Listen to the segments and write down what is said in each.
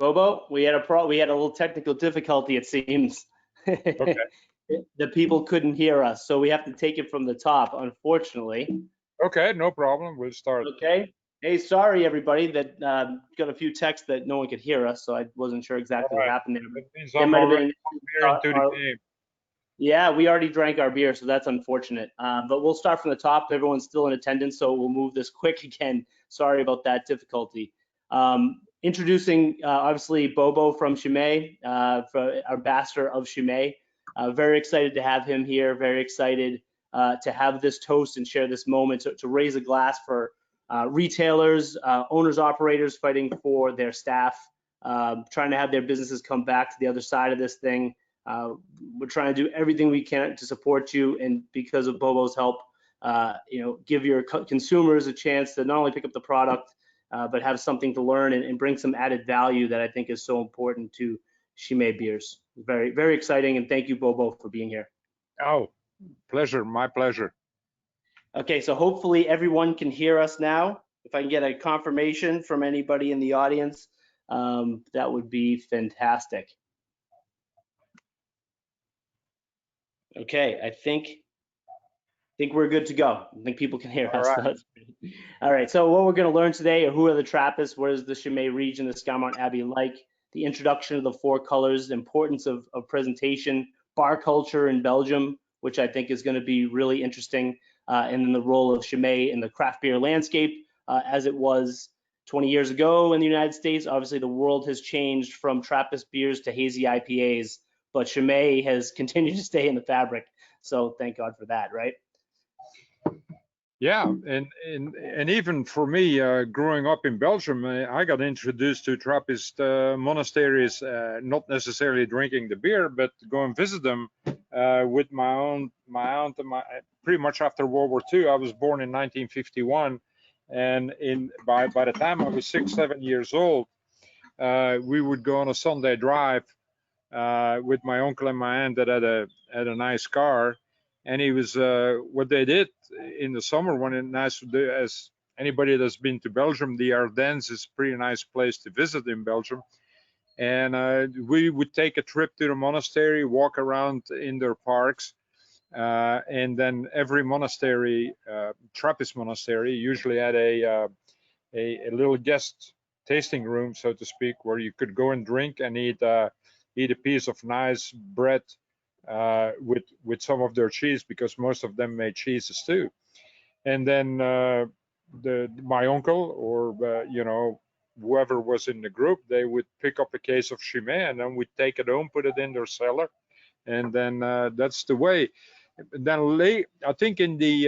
Bobo, we had a little technical difficulty, it seems. Okay. The people couldn't hear us, so we have to take it from the top, unfortunately. Okay, no problem. We'll start. Okay. Hey, sorry everybody that got a few texts that no one could hear us, so I wasn't sure exactly what happened there. That means There I'm might have already been into the game. Yeah, we already drank our beer, so that's unfortunate. But we'll start from the top. Everyone's still in attendance, so we'll move this quick again. Sorry about that difficulty. Introducing, obviously, Bobo from Chimay, ambassador of Chimay. Very excited to have him here. Very excited to have this toast and share this moment to raise a glass for retailers, owners, operators fighting for their staff, trying to have their businesses come back to the other side of this thing. We're trying to do everything we can to support you, and because of Bobo's help, give your consumers a chance to not only pick up the product, but have something to learn and bring some added value that I think is so important to Chimay beers. Very, very exciting, and thank you, Bobo, for being here. Oh, pleasure, my pleasure. Okay, so hopefully everyone can hear us now. If I can get a confirmation from anybody in the audience, that would be fantastic. Okay, I think we're good to go. I think people can hear us. Right. All right, so what we're going to learn today are who are the Trappists, what is the Chimay region, the Scourmont Abbey like, the introduction of the four colors, the importance of presentation, bar culture in Belgium, which I think is going to be really interesting, and then the role of Chimay in the craft beer landscape as it was 20 years ago in the United States. Obviously, the world has changed from Trappist beers to hazy IPAs, but Chimay has continued to stay in the fabric. So thank God for that, right? Yeah, and even for me, growing up in Belgium, I got introduced to Trappist monasteries, not necessarily drinking the beer, but go and visit them with my aunt, and pretty much after World War II. I was born in 1951, and by the time I was 6, 7 years old, we would go on a Sunday drive with my uncle and my aunt that had a nice car. And he was what they did in the summer when it's nice, as anybody that's been to Belgium, the Ardennes is a pretty nice place to visit in Belgium. And we would take a trip to the monastery, walk around in their parks, and then every monastery, Trappist monastery, usually had a little guest tasting room, so to speak, where you could go and drink and eat a piece of nice bread with some of their cheese, because most of them made cheeses too. And then my uncle or whoever was in the group, they would pick up a case of Chimay and then we'd take it home, put it in their cellar, and then that's the way. Then I think in the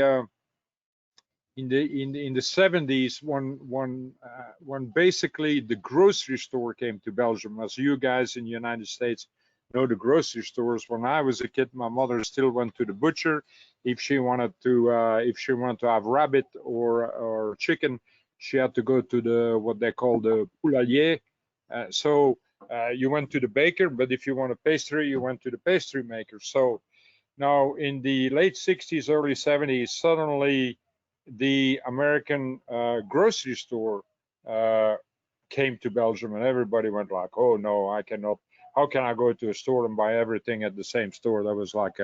70s, when basically the grocery store came to Belgium, as you guys in the United States know the grocery stores. When I was a kid, my mother still went to the butcher. If she wanted to have rabbit or chicken, she had to go to what they call the poulailler. So you went to the baker, but if you want a pastry, you went to the pastry maker. So now in the late 60s, early 70s, suddenly the American grocery store came to Belgium, and everybody went like, "Oh no, I cannot. How can I go to a store and buy everything at the same store?" That was like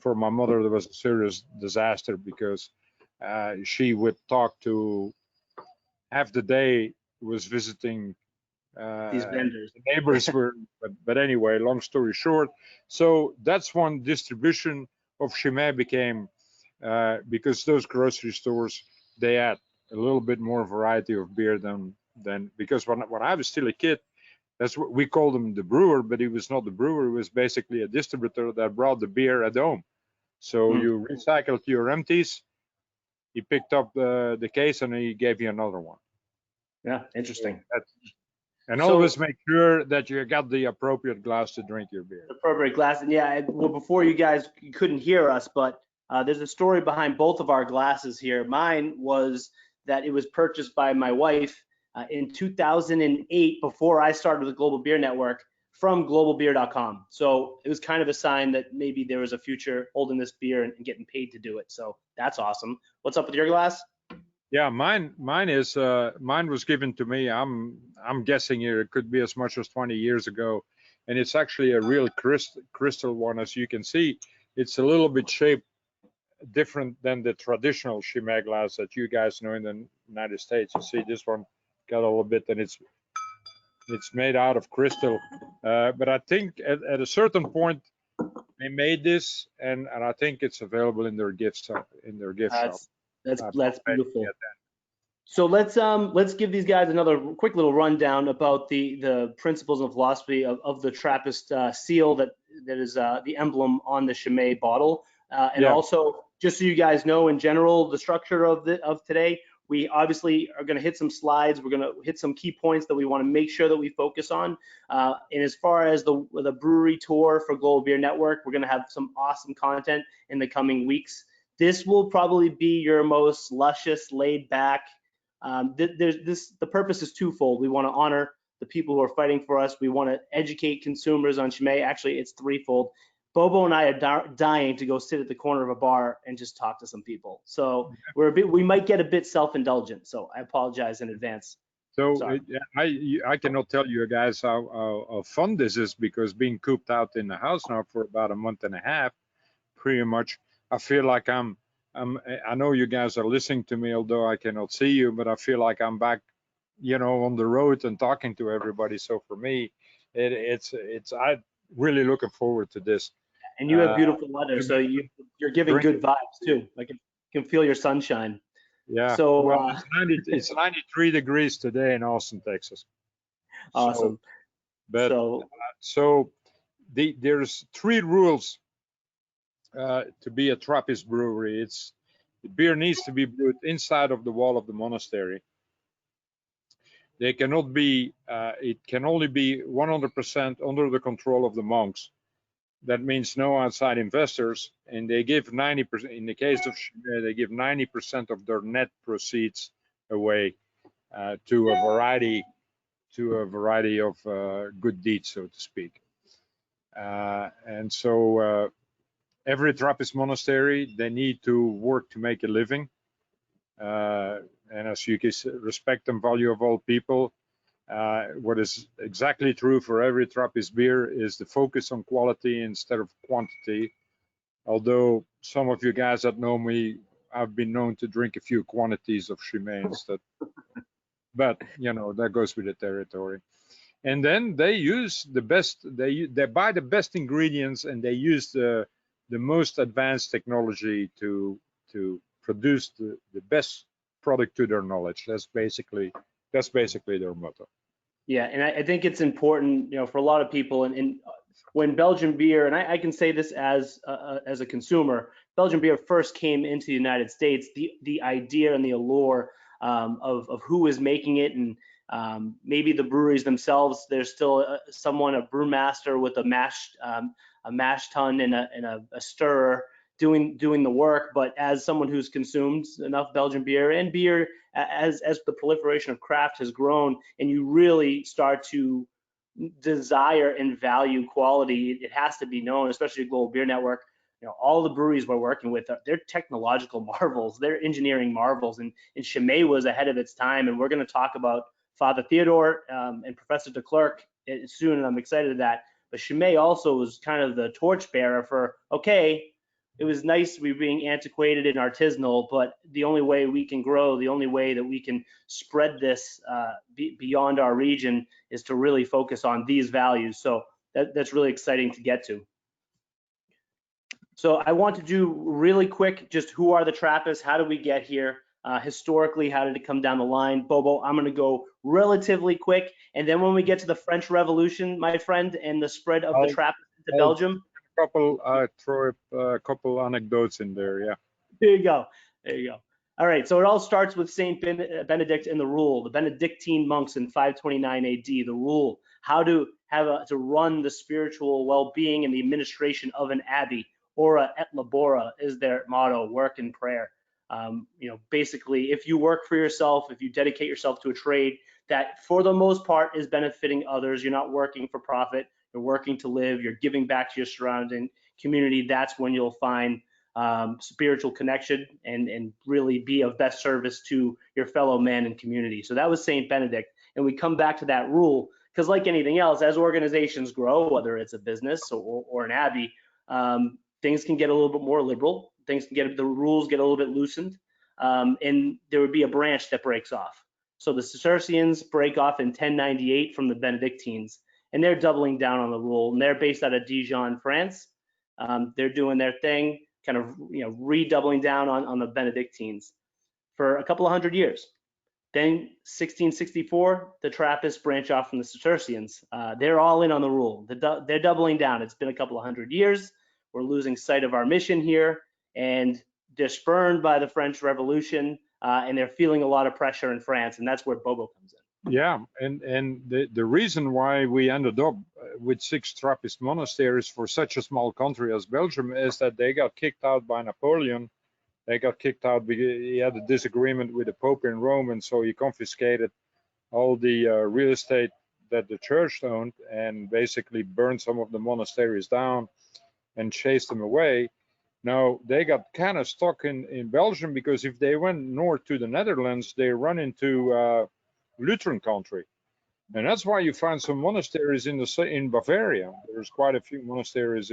for my mother, there was a serious disaster, because she would talk to half the day was visiting these vendors. the neighbors were, but anyway, long story short, so that's when distribution of Chimay became, because those grocery stores, they had a little bit more variety of beer than because when I was still a kid, that's what we called him, the brewer, but he was not the brewer. He was basically a distributor that brought the beer at home. So you recycled your empties, he picked up the case, and he gave you another one. Yeah, interesting. And always make sure that you got the appropriate glass to drink your beer. Appropriate glass. And yeah, well, before you couldn't hear us, but there's a story behind both of our glasses here. Mine was that it was purchased by my wife in 2008, before I started the Global Beer Network, from globalbeer.com. So it was kind of a sign that maybe there was a future holding this beer and getting paid to do it. So that's awesome. What's up with your glass? Yeah, mine was given to me. I'm guessing here it could be as much as 20 years ago, and it's actually a real crystal one. As you can see, it's a little bit shaped different than the traditional Chimay glass that you guys know in the United States. You see this one got a little bit, and it's made out of crystal. But I think at a certain point they made this, and I think it's available in their gift shop. That's beautiful. So let's give these guys another quick little rundown about the principles and philosophy of the Trappist seal that is the emblem on the Chimay bottle, and Yeah. also just so you guys know in general the structure of today. We obviously are going to hit some slides. We're going to hit some key points that we want to make sure that we focus on. And as far as the brewery tour for Global Beer Network, we're going to have some awesome content in the coming weeks. This will probably be your most luscious, laid back. The purpose is twofold. We want to honor the people who are fighting for us. We want to educate consumers on Chimay. Actually, it's threefold. Bobo and I are dying to go sit at the corner of a bar and just talk to some people. So we might get a bit self-indulgent. So I apologize in advance. So I cannot tell you guys how fun this is, because being cooped out in the house now for about a month and a half, pretty much, I feel like I know you guys are listening to me, although I cannot see you, but I feel like I'm back, on the road and talking to everybody. So for me, I'm really looking forward to this. And you have beautiful weather, so you're giving good vibes too. I can feel your sunshine. Yeah. So well, it's 93 degrees today in Austin, Texas. Awesome. There's 3 rules to be a Trappist brewery. The beer needs to be brewed inside of the wall of the monastery. It can only be 100% under the control of the monks. That means no outside investors, and they give 90%. In the case of Chimay, they give 90% of their net proceeds away to a variety of good deeds, so to speak. And so every Trappist monastery, they need to work to make a living. And as you can respect and value of all people, what is exactly true for every Trappist beer is the focus on quality instead of quantity. Although some of you guys that know me, I've been known to drink a few quantities of Chimay instead. But that goes with the territory. And then they use the best. They buy the best ingredients, and they use the most advanced technology to produce the best product to their knowledge. That's basically their motto. Yeah, and I think it's important, for a lot of people, and when Belgian beer, and I can say this as a consumer, Belgian beer first came into the United States, the idea and the allure of who is making it, and maybe the breweries themselves, there's still a brewmaster with a mash tun and a stirrer doing the work. But as someone who's consumed enough Belgian beer and beer, as the proliferation of craft has grown, and you really start to desire and value quality, it has to be known, especially Global Beer Network. All the breweries we're working with, they're technological marvels, they're engineering marvels, and Chimay was ahead of its time. And we're going to talk about Father Theodore and Professor de Clerck soon, and I'm excited to that. But Chimay also was kind of the torchbearer for, okay, it was nice to be being antiquated and artisanal, but the only way we can grow, the only way that we can spread this beyond our region is to really focus on these values. So that's really exciting to get to. So I want to do really quick, just who are the Trappists? How did we get here? Historically, how did it come down the line? Bobo, I'm going to go relatively quick. And then when we get to the French Revolution, my friend, and the spread of the Trappists into Belgium. Throw a couple anecdotes in there, yeah. There you go. All right, so it all starts with Saint Benedict and the rule, the Benedictine monks in 529 AD, the rule, how to run the spiritual well-being and the administration of an abbey. Ora et labora is their motto, work and prayer. Basically, if you work for yourself, if you dedicate yourself to a trade that for the most part is benefiting others, you're not working for profit, you're working to live, you're giving back to your surrounding community, that's when you'll find spiritual connection and really be of best service to your fellow man and community. So that was St. Benedict. And we come back to that rule because, like anything else, as organizations grow, whether it's a business or an abbey, things can get a little bit more liberal. The rules get a little bit loosened, and there would be a branch that breaks off. So the Cistercians break off in 1098 from the Benedictines, and they're doubling down on the rule. And they're based out of Dijon, France. They're doing their thing, kind of redoubling down on the Benedictines for a couple of hundred years. Then 1664, the Trappists branch off from the Cistercians. They're all in on the rule. They're doubling down. It's been a couple of hundred years. We're losing sight of our mission here, and they're spurned by the French Revolution, and they're feeling a lot of pressure in France, and that's where Bobo comes in. Yeah, and the reason why we ended up with 6 Trappist monasteries for such a small country as Belgium is that they got kicked out by Napoleon. They got kicked out because he had a disagreement with the Pope in Rome, and so he confiscated all the real estate that the church owned and basically burned some of the monasteries down and chased them away. Now, they got kind of stuck in Belgium because if they went north to the Netherlands, they run into Lutheran country. And that's why you find some monasteries in Bavaria. There's quite a few monasteries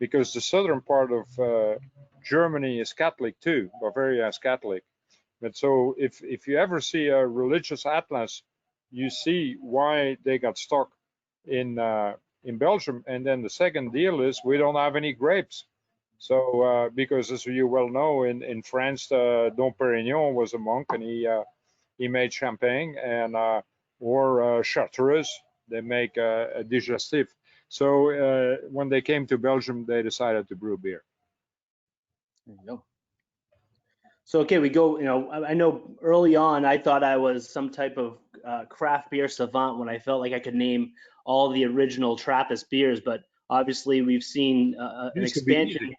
because the southern part of Germany is Catholic too. Bavaria is Catholic. But so if you ever see a religious atlas, you see why they got stuck in Belgium. And then the second deal is we don't have any grapes. So because as you well know, in France, Dom Pérignon was a monk and he made champagne, and or Chartreuse, they make a digestif. So when they came to Belgium, they decided to brew beer. There you go. So, okay, we go, I know early on I thought I was some type of craft beer savant when I felt like I could name all the original Trappist beers, but obviously we've seen an expansion.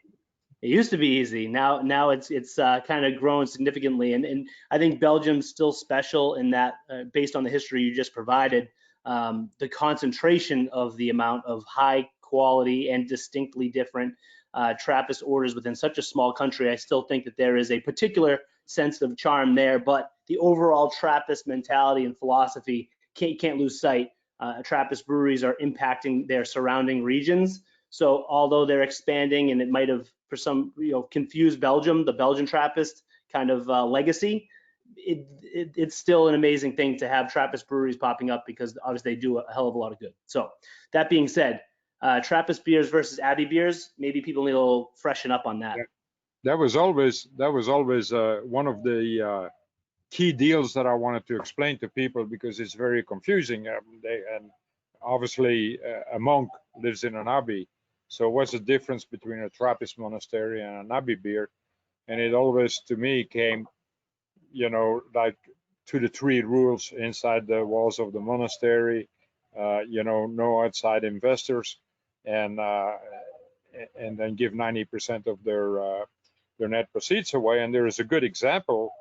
It used to be easy. Now it's kind of grown significantly, and I think Belgium's still special in that, based on the history you just provided, the concentration of the amount of high quality and distinctly different Trappist orders within such a small country. I still think that there is a particular sense of charm there, but the overall Trappist mentality and philosophy can't lose sight. Trappist breweries are impacting their surrounding regions. So although they're expanding, and it might have for some confused Belgium, the Belgian Trappist kind of legacy, it's still an amazing thing to have Trappist breweries popping up because obviously they do a hell of a lot of good. So that being said, Trappist beers versus Abbey beers, maybe people need a little freshen up on that. Yeah. That was always one of the key deals that I wanted to explain to people because it's very confusing. And obviously a monk lives in an abbey. So what's the difference between a Trappist monastery and an abbey beer? And it always, to me, came, like to the 3 rules inside the walls of the monastery, no outside investors, and then give 90% of their net proceeds away. And there is a good example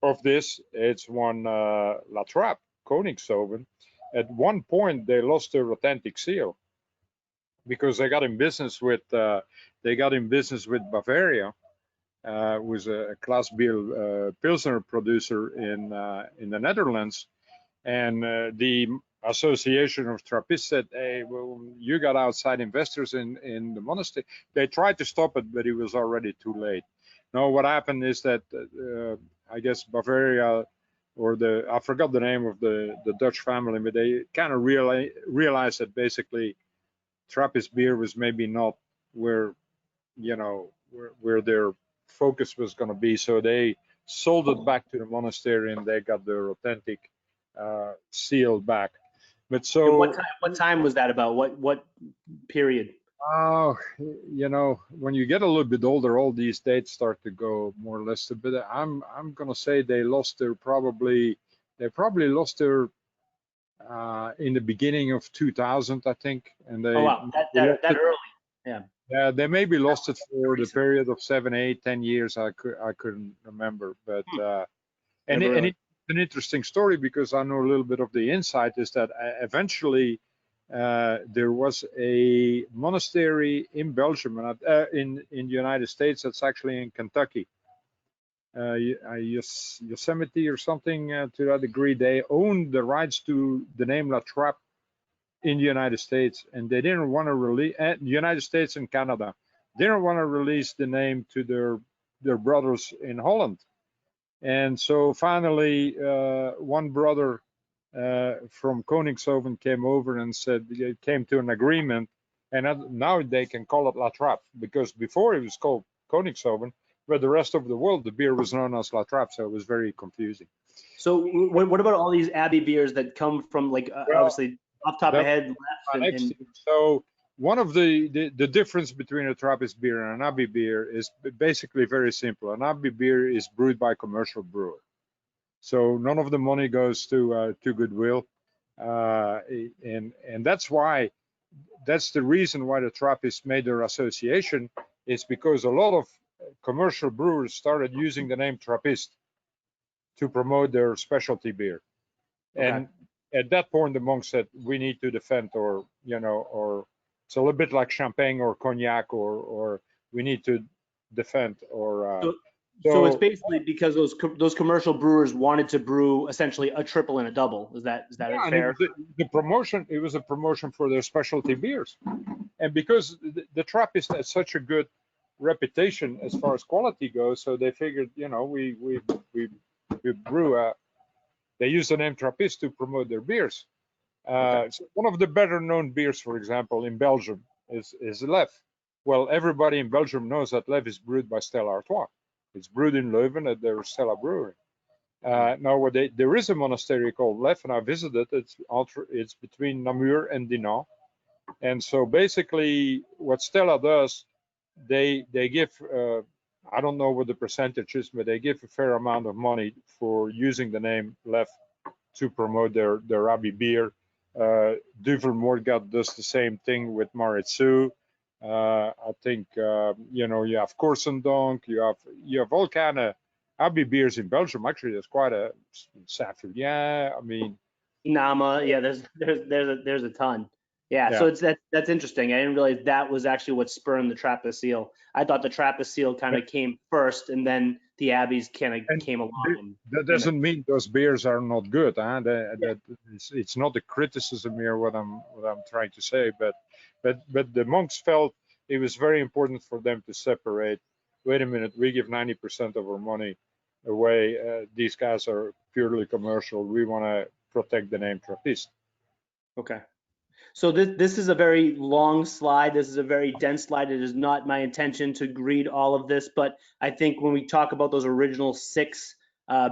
of this. It's one La Trappe, Koningshoven. At one point, they lost their authentic seal, because they got in business with Bavaria, was a Class B Pilsner producer in the Netherlands, and the Association of Trappists said, "Hey, well, you got outside investors in the monastery." They tried to stop it, but it was already too late. Now, what happened is that I guess Bavaria, or I forgot the name of the Dutch family, but they kind of realized that basically Trappist beer was maybe not where their focus was going to be, so they sold it back to the monastery and they got their authentic seal back. But so, and what time was that about? What period? When you get a little bit older, all these dates start to go more or less. But I'm gonna say they probably lost their in the beginning of 2000, I think, and they. Oh wow, that early, yeah. Yeah, they maybe lost it for the period of 7, 8, 10 years. I couldn't remember, but and it's an interesting story because I know a little bit of the insight is that eventually there was a monastery in Belgium, in the United States, that's actually in Kentucky. Yosemite or something to that degree. They owned the rights to the name La Trappe in the United States, and they didn't want to release the United States and Canada. They didn't want to release the name to their brothers in Holland. And so finally, one brother from Koningshoven came over and said, they came to an agreement, and now they can call it La Trappe, because before it was called Koningshoven, but the rest of the world, the beer was known as La Trappe, so it was very confusing. So what about all these Abbey beers that come from, like, obviously off top of head left? So one of the difference between a Trappist beer and an Abbey beer is basically very simple. An Abbey beer is brewed by a commercial brewer, so none of the money goes to goodwill, and that's the reason why the Trappists made their association. Is because a lot of commercial brewers started using the name Trappist to promote their specialty beer. Okay. And at that point, the monks said, we need to defend, or it's a little bit like champagne or cognac, or we need to defend, or. So it's basically because those commercial brewers wanted to brew essentially a triple and a double. Is that fair? The promotion, it was a promotion for their specialty beers. And because the Trappist has such a good reputation as far as quality goes, so they figured, we brew they use the name Trappist to promote their beers. So one of the better known beers, for example, in Belgium is BLEUE. Well, everybody in Belgium knows that BLEUE is brewed by Stella Artois. It's brewed in Leuven at their Stella Brewery. Now, there is a monastery called BLEUE, and I visited. It's between Namur and Dinant. And so basically, what Stella does, they give, I don't know what the percentage is, but they give a fair amount of money for using the name BLEUE to promote their Abbey beer. Duvel Moortgat does the same thing with Maritsu. I think you have Corsendonk, you have all kind of Abbey beers in Belgium. Actually, there's quite a Saint-Fulgent. I mean, Nama. Yeah, there's a ton. Yeah, so that's interesting. I didn't realize that was actually what spurred the Trappist seal. I thought the Trappist seal kind of came first, and then the Abbeys kind of came along. That doesn't mean those beers are not good. It's not a criticism here what I'm trying to say, but the monks felt it was very important for them to separate. Wait a minute, we give 90% of our money away. These guys are purely commercial. We want to protect the name Trappist. Okay. So this is a very long slide. This is a very dense slide. It is not my intention to read all of this, but I think when we talk about those original 6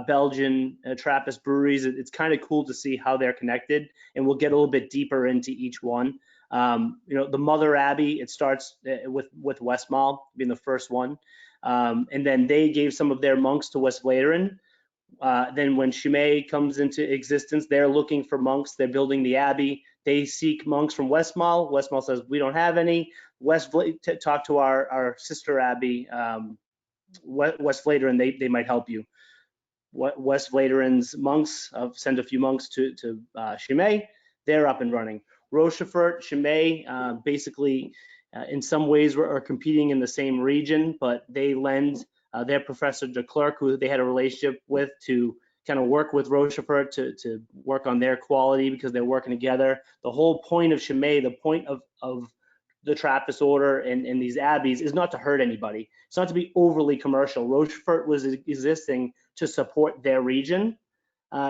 Belgian Trappist breweries, it's kind of cool to see how they're connected, and we'll get a little bit deeper into each one. The Mother Abbey, it starts with Westmalle being the first one, and then they gave some of their monks to West-Vleteren. Then when Chimay comes into existence, they're looking for monks. They're building the abbey. They seek monks from Westmalle. Westmalle says, we don't have any. Talk to our sister abbey, West-Vleteren. They might help you. West-Vleteren's monks, send a few monks to Chimay. They're up and running. Rochefort, Chimay, basically in some ways are competing in the same region, but they lend their professor de Clerck, who they had a relationship with, to kind of work with Rochefort to work on their quality, because they're working together. The whole point of Chimay, the point of the Trappist order and these abbeys, is not to hurt anybody. It's not to be overly commercial. Rochefort was existing to support their region.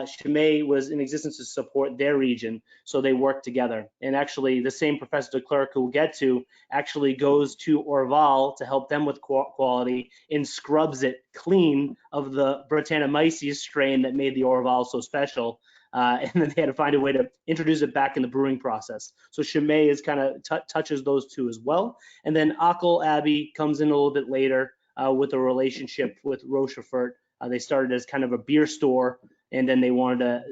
Chimay was in existence to support their region, so they work together. And actually, the same Professor de Clerck, who we'll get to, actually goes to Orval to help them with quality and scrubs it clean of the Brettanomyces strain that made the Orval so special. And then they had to find a way to introduce it back in the brewing process. So Chimay is kind of touches those two as well. And then Ackel Abbey comes in a little bit later with a relationship with Rochefort. They started as kind of a beer store, and then they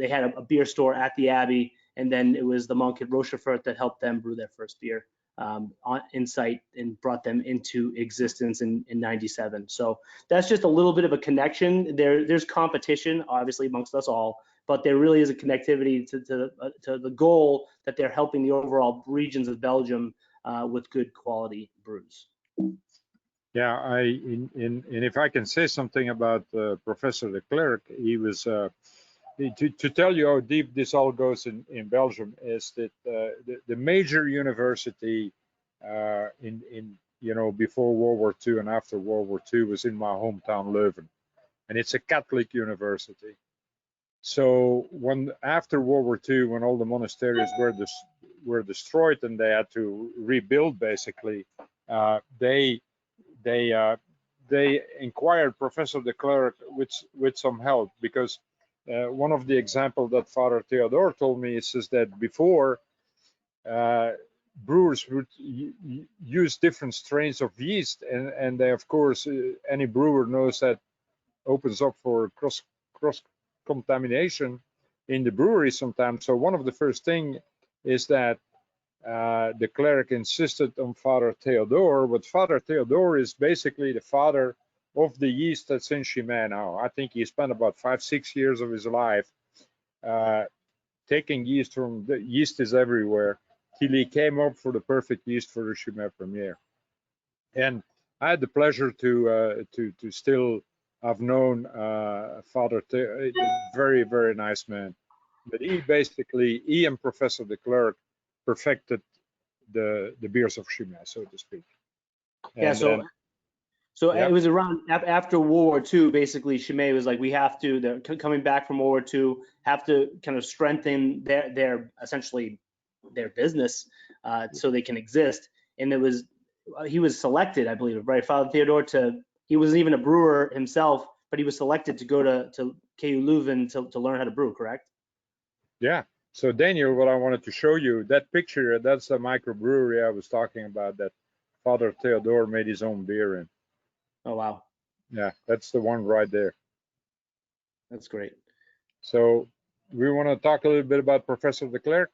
had a beer store at the Abbey, and then it was the monk at Rochefort that helped them brew their first beer. on insight and brought them into existence in 97. So that's just a little bit of a connection. There's competition, obviously, amongst us all, but there really is a connectivity to the goal that they're helping the overall regions of Belgium with good quality brews. Yeah, and if I can say something about Professor de Clerck, he was to tell you how deep this all goes in Belgium is that the major university in before World War II and after World War II was in my hometown Leuven, and it's a Catholic university. So after World War II, when all the monasteries were destroyed and they had to rebuild, basically, they inquired Professor de Clerck with some help, because one of the examples that Father Theodore told me is that before brewers would use different strains of yeast, and they, of course, any brewer knows that opens up for cross contamination in the brewery sometimes. So one of the first thing is that the cleric insisted on Father Theodore, but Father Theodore is basically the father of the yeast that's in Chimay now. I think he spent about 5-6 years of his life taking yeast from the yeast is everywhere till he came up for the perfect yeast for the Chimay premiere. And I had the pleasure to still have known Father Theodore, very, very nice man. But he and Professor de Clerck perfected the beers of Chimay, so to speak. Yeah, so yeah. It was around after World War II, basically. Chimay was like, we have to, they're coming back from World War II, have to kind of strengthen their essentially their business so they can exist. And he was selected, I believe, right, Father Theodore, he wasn't even a brewer himself, but he was selected to go to KU Leuven to learn how to brew, correct? Yeah. So Daniel, what I wanted to show you, that picture, that's the microbrewery I was talking about that Father Theodore made his own beer in. Oh, wow. Yeah, that's the one right there. That's great. So we want to talk a little bit about Professor de Clerck?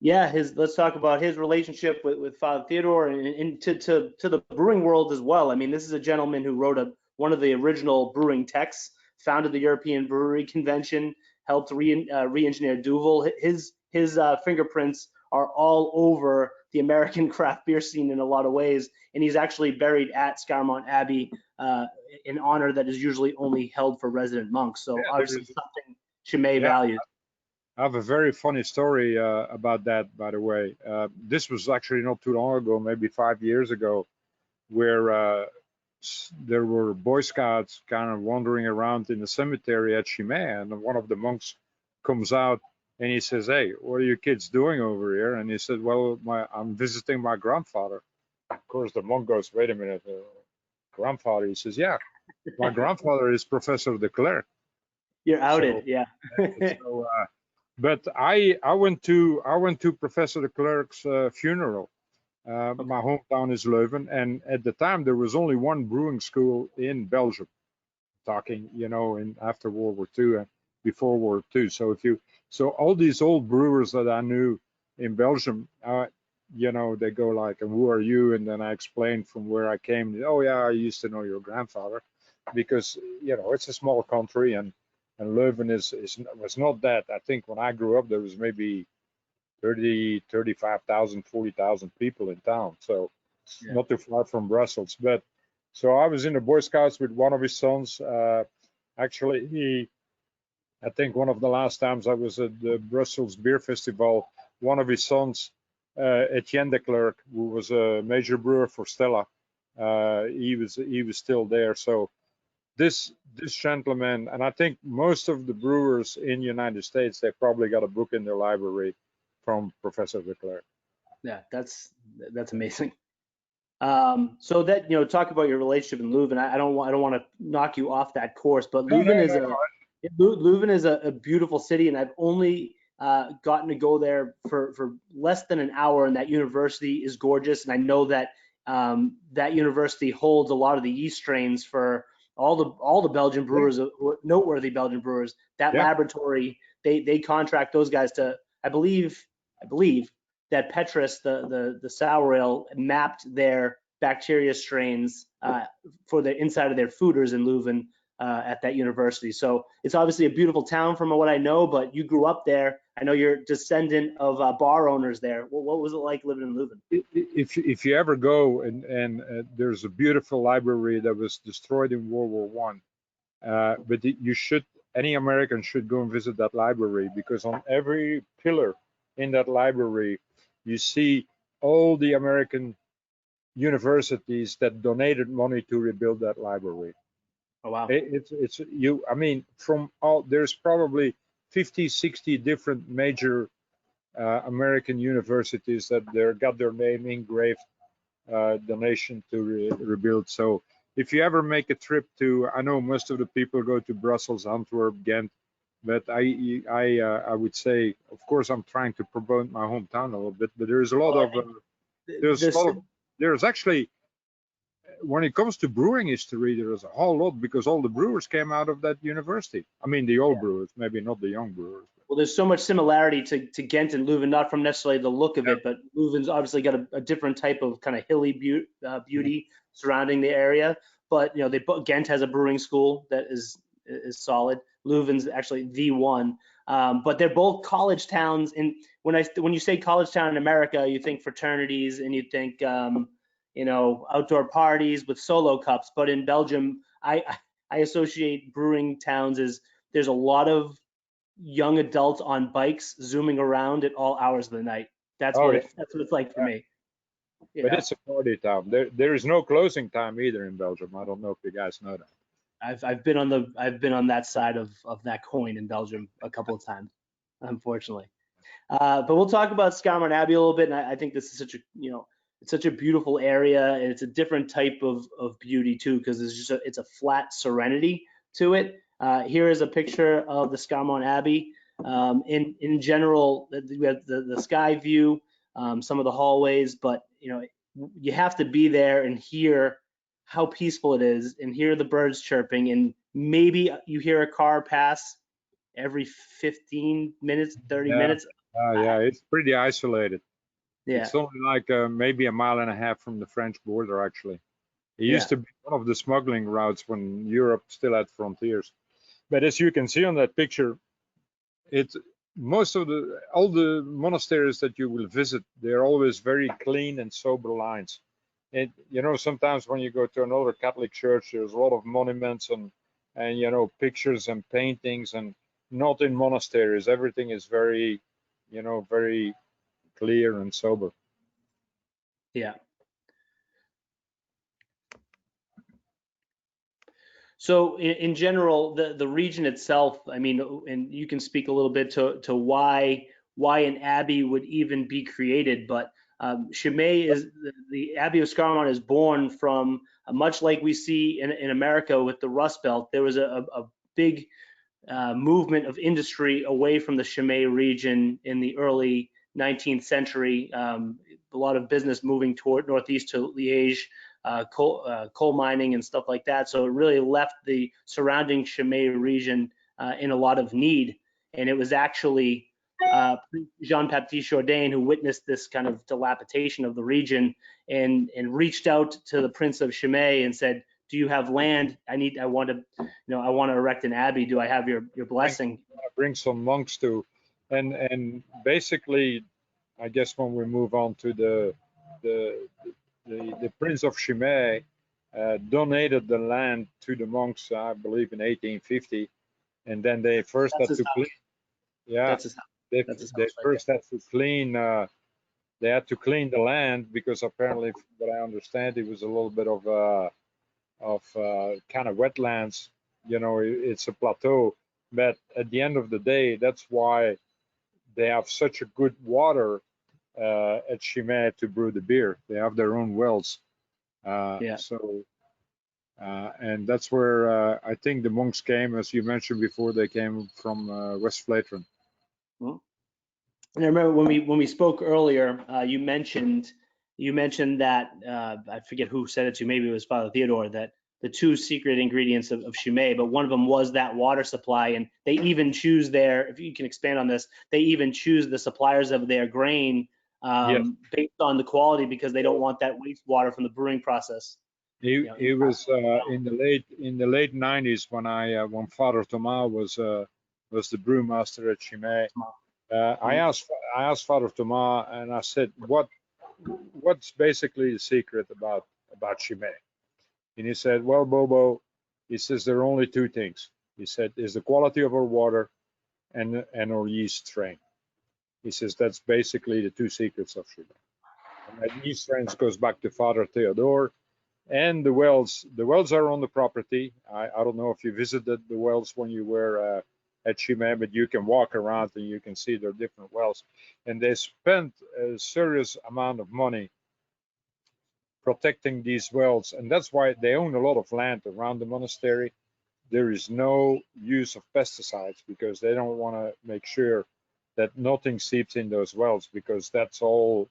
Yeah, let's talk about his relationship with Father Theodore and to the brewing world as well. I mean, this is a gentleman who wrote one of the original brewing texts, founded the European Brewery Convention, helped re-engineer Duvel. His fingerprints are all over the American craft beer scene in a lot of ways, and he's actually buried at Scourmont Abbey, in honor that is usually only held for resident monks. So obviously something Chimay values. I have a very funny story about that, by the way. This was actually not too long ago, maybe 5 years ago, where there were Boy Scouts kind of wandering around in the cemetery at Chimay, and one of the monks comes out and he says, "Hey, what are you kids doing over here?" And he said, "Well, I'm visiting my grandfather." Of course, the monk goes, "Wait a minute, grandfather?" He says, "Yeah, my grandfather is Professor de Clerck." You're outed, yeah. So, but I went to Professor de Clerck's funeral. My hometown is Leuven, and at the time there was only one brewing school in Belgium. Talking, in after World War II and before World War II. So all these old brewers that I knew in Belgium, they go like, "And who are you?" And then I explained from where I came. "Oh yeah, I used to know your grandfather," because it's a small country and Leuven was not that. I think when I grew up there was maybe 30, 35,000, 40,000 people in town. So not too far from Brussels. But so I was in the Boy Scouts with one of his sons. Actually, I think one of the last times I was at the Brussels Beer Festival, one of his sons, Etienne de Clerck, who was a major brewer for Stella, he was still there. So this gentleman, and I think most of the brewers in the United States, they probably got a book in their library from Professor de Clerck. Yeah, that's amazing. So that, talk about your relationship in Leuven. I don't want to knock you off that course, but Leuven is a beautiful city, and I've only gotten to go there for less than an hour, and that university is gorgeous. And I know that that university holds a lot of the yeast strains for all the Belgian brewers, noteworthy Belgian brewers. That laboratory, they contract those guys to, I believe that Petrus, the sour ale, mapped their bacteria strains for the inside of their foeders in Leuven at that university. So it's obviously a beautiful town from what I know, but you grew up there. I know you're a descendant of bar owners there. What was it like living in Leuven? If you ever go and there's a beautiful library that was destroyed in World War One, but any American should go and visit that library, because on every pillar in that library you see all the American universities that donated money to rebuild that library. Oh wow! I mean, there's probably 50, 60 different major American universities that got their name engraved, donation to rebuild. So if you ever make a trip I know most of the people go to Brussels, Antwerp, Ghent, but I would say, of course, I'm trying to promote my hometown a little bit, but there's a lot of there's actually, when it comes to brewing history, there is a whole lot, because all the brewers came out of that university. I mean, the old brewers, maybe not the young brewers. Well, there's so much similarity to Ghent and Leuven, not from necessarily the look of it, but Leuven's obviously got a different type of kind of hilly beauty surrounding the area. But Ghent has a brewing school that is solid. Leuven's actually the one. But they're both college towns. And when you say college town in America, you think fraternities and you think outdoor parties with solo cups. But in Belgium, I associate brewing towns as there's a lot of young adults on bikes zooming around at all hours of the night. That's what it's like for me. But it's a party town. There is no closing time either in Belgium. I don't know if you guys know that. I've been on that side of that coin in Belgium a couple of times, unfortunately. But we'll talk about Scourmont Abbey a little bit, and I think this is it's such a beautiful area, and it's a different type of beauty too, because it's a flat serenity to it. Here is a picture of the Scourmont Abbey. In general, we have the sky view, some of the hallways, but you have to be there and hear how peaceful it is, and hear the birds chirping, and maybe you hear a car pass every 15 minutes, 30 minutes. Yeah, it's pretty isolated. Yeah. It's only like maybe a mile and a half from the French border, actually. It used to be one of the smuggling routes when Europe still had frontiers. But as you can see on that picture, all the monasteries that you will visit, they're always very clean and sober lines. And sometimes when you go to another Catholic church, there's a lot of monuments and pictures and paintings, and not in monasteries. Everything is very, very clear and sober. Yeah. So in general, the region itself, I mean, and you can speak a little bit to why an abbey would even be created, but Chimay is the Abbey of Scourmont is born from, much like we see in America with the Rust Belt. There was a big movement of industry away from the Chimay region in the early 19th century. A lot of business moving toward northeast to Liège, coal mining and stuff like that. So it really left the surrounding Chimay region in a lot of need. And it was actually Jean-Baptiste Jourdain who witnessed this kind of dilapidation of the region and reached out to the Prince of Chimay and said, "Do you have land? I want to erect an abbey. Do I have your blessing?" Bring some monks too, and basically, I guess when we move on to the Prince of Chimay donated the land to the monks, I believe, in 1850, and then they first had to clean. Yeah, they first had to clean. They had to clean the land because apparently, from what I understand, it was a little bit of kind of wetlands. It's a plateau. But at the end of the day, that's why they have such a good water at Chimay to brew the beer. They have their own wells. So, and that's where I think the monks came, as you mentioned before. They came from West Vleteren. And I remember when we spoke earlier, you mentioned that I forget who said it to. Maybe it was Father Theodore, that the two secret ingredients of Chimay, but one of them was that water supply, and they even choose if you can expand on this, they even choose the suppliers of their grain Yes. based on the quality, because they don't want that wastewater from the brewing process. It was in the late 90s when when Father Thomas was the brewmaster at Chimay. I asked Father Thomas, and I said, what's basically the secret about Chimay? And he said, well, Bobo, he says there are only two things. He said, is the quality of our water and our yeast strain. He says that's basically the two secrets of Chimay. And that yeast strain goes back to Father Theodore. And the wells are on the property. I don't know if you visited the wells when you were at Chimay, but you can walk around and you can see there are different wells. And they spent a serious amount of money protecting these wells, and that's why they own a lot of land around the monastery. There is no use of pesticides because they don't want to make sure that nothing seeps in those wells, because that's all.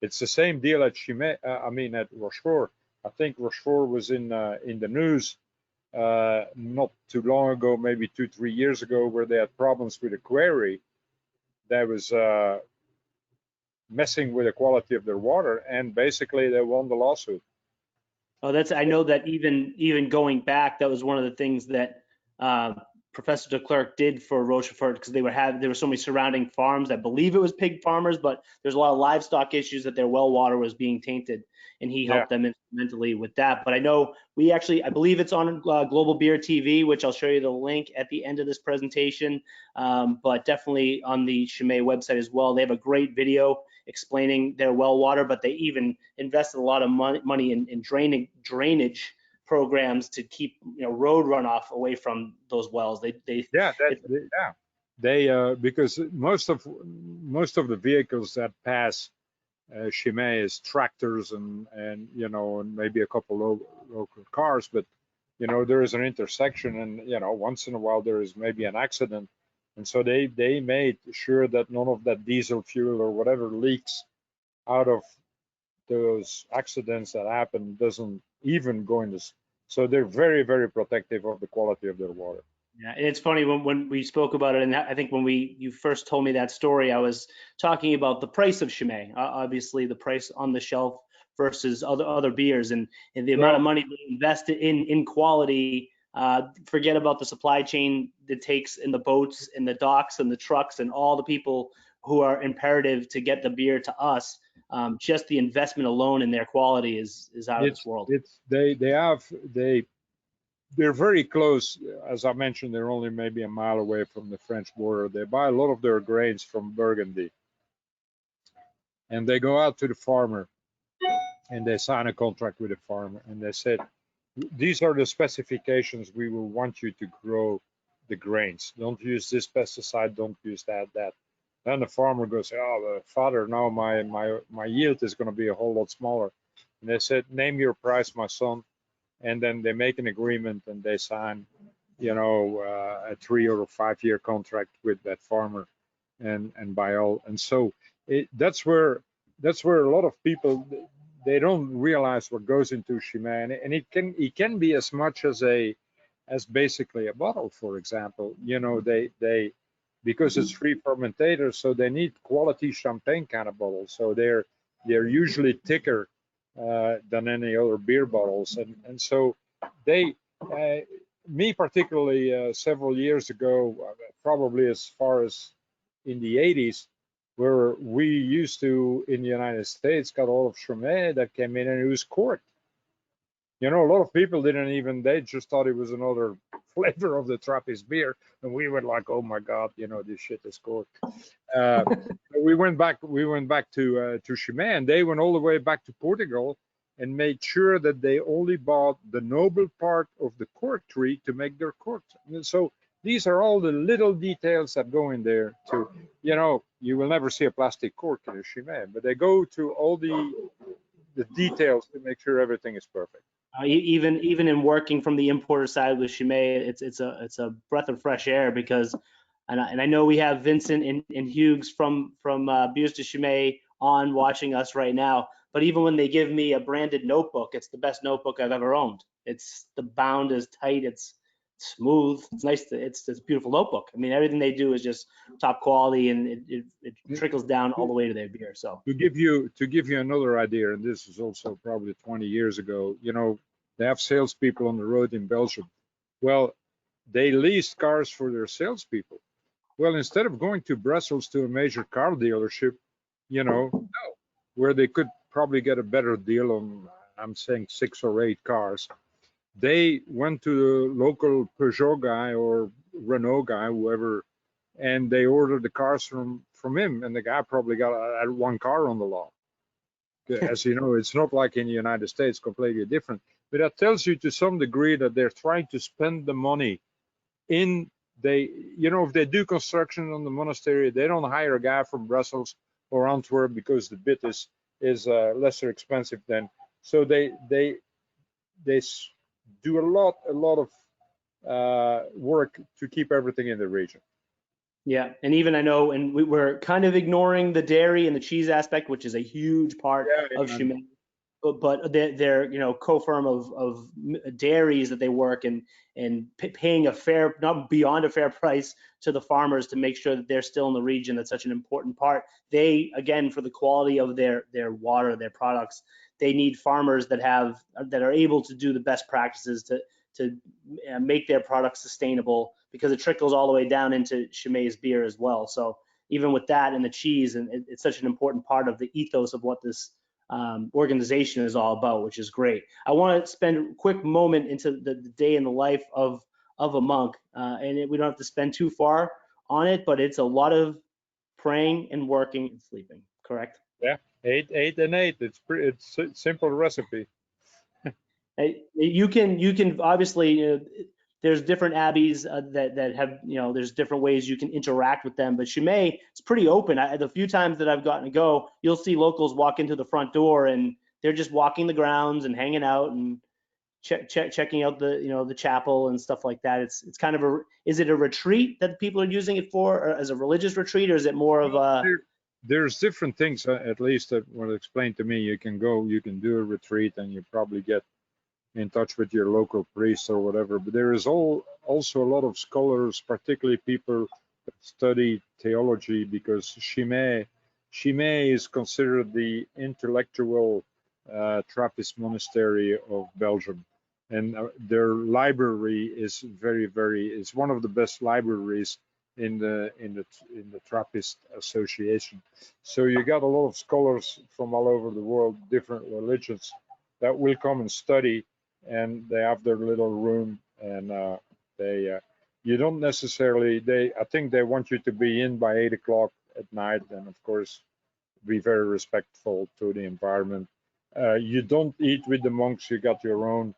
It's the same deal at Chimay. At Rochefort. I think Rochefort was in the news not too long ago, maybe 2-3 years ago, where they had problems with a quarry that was messing with the quality of their water, and basically they won the lawsuit. Oh, I know that even going back, that was one of the things that Professor de Clerck did for Rochefort, because there were so many surrounding farms. I believe it was pig farmers, but there's a lot of livestock issues that their well water was being tainted, and he helped them instrumentally with that. But I know I believe it's on Global Beer TV, which I'll show you the link at the end of this presentation, but definitely on the Chimay website as well. They have a great video explaining their well water, but they even invested a lot of money in drainage programs to keep road runoff away from those wells. Because most of the vehicles that pass Chimay is tractors and maybe a couple local cars, but there is an intersection, and once in a while there is maybe an accident, and so they made sure that none of that diesel fuel or whatever leaks out of those accidents that happen doesn't even go in this. So they're very, very protective of the quality of their water. Yeah, and it's funny when we spoke about it, and I think when you first told me that story, I was talking about the price of Chimay, obviously the price on the shelf versus other beers, and the amount of money invested in quality. Forget about the supply chain it takes in the boats, in the docks, and the trucks, and all the people who are imperative to get the beer to us. Just the investment alone in their quality is out of this world. They're very close. As I mentioned, they're only maybe a mile away from the French border. They buy a lot of their grains from Burgundy, and they go out to the farmer and they sign a contract with the farmer, and they said, these are the specifications we will want you to grow the grains. Don't use this pesticide, don't use that. Then the farmer goes, oh, Father, now my yield is going to be a whole lot smaller. And they said, name your price, my son. And then they make an agreement and they sign, a 3 or 5 year contract with that farmer, and buy all. And so that's where a lot of people, they don't realize what goes into Chimay, and it can be as much as basically a bottle, for example. They because it's free fermentator, so they need quality champagne kind of bottles. So they're usually thicker than any other beer bottles, and so me particularly, several years ago, probably as far as in the 80s, where we used to, in the United States, got all of Chimay that came in, and it was corked. A lot of people they just thought it was another flavor of the Trappist beer, and we were like, oh my God, this shit is corked. We went back to Chimay, and they went all the way back to Portugal and made sure that they only bought the noble part of the cork tree to make their corks. And so these are all the little details that go in there to, you will never see a plastic cork in a Chimay, but they go to all the details to make sure everything is perfect. Even in working from the importer side with Chimay, it's a breath of fresh air, because, and I know we have Vincent and Hughes from Beers de Chimay on watching us right now, but even when they give me a branded notebook, it's the best notebook I've ever owned. The bound is tight. It's smooth. It's nice. It's a beautiful notebook. I mean, everything they do is just top quality, and it trickles down all the way to their beer. So to give you another idea, and this is also probably 20 years ago, they have salespeople on the road in Belgium. Well, they leased cars for their salespeople. Well, instead of going to Brussels to a major car dealership, no, where they could probably get a better deal on, I'm saying 6 or 8 cars, they went to the local Peugeot guy or Renault guy, whoever, and they ordered the cars from him, and the guy probably got one car on the lot. As you know, it's not like in the United States, completely different. But that tells you to some degree that they're trying to spend the money if they do construction on the monastery, they don't hire a guy from Brussels or Antwerp because the bit is lesser expensive than. So they do a lot of work to keep everything in the region. yeah, and even I know, and we're kind of ignoring the dairy and the cheese aspect, which is a huge part of Chimay. But they're co-firm of dairies that they work and paying a fair, not beyond a fair price to the farmers to make sure that they're still in the region. That's such an important part. They, again, for the quality of their water, their products, they need farmers that are able to do the best practices to make their products sustainable, because it trickles all the way down into Chimay's beer as well. So even with that and the cheese, and it's such an important part of the ethos of what this organization is all about, which is great. I want to spend a quick moment into the day in the life of a monk, and we don't have to spend too far on it, but it's a lot of praying and working and sleeping. Correct? Yeah, 8 and 8. It's a simple recipe. You can obviously, there's different abbeys that have, there's different ways you can interact with them, but Chimay, it's pretty open. The few times that I've gotten to go, you'll see locals walk into the front door and they're just walking the grounds and hanging out and checking out the chapel and stuff like that. It's kind of is it a retreat that people are using it for, or as a religious retreat, or is it more of a? There's different things, at least that were explained to me. You can do a retreat, and you probably get in touch with your local priest or whatever. But there is also a lot of scholars, particularly people that study theology, because Chimay is considered the intellectual Trappist monastery of Belgium, and their library is is one of the best libraries in the Trappist Association. So you got a lot of scholars from all over the world, different religions, that will come and study, and they have their little room, and you don't necessarily, I think they want you to be in by 8 o'clock at night, and of course be very respectful to the environment. You don't eat with the monks. You got your own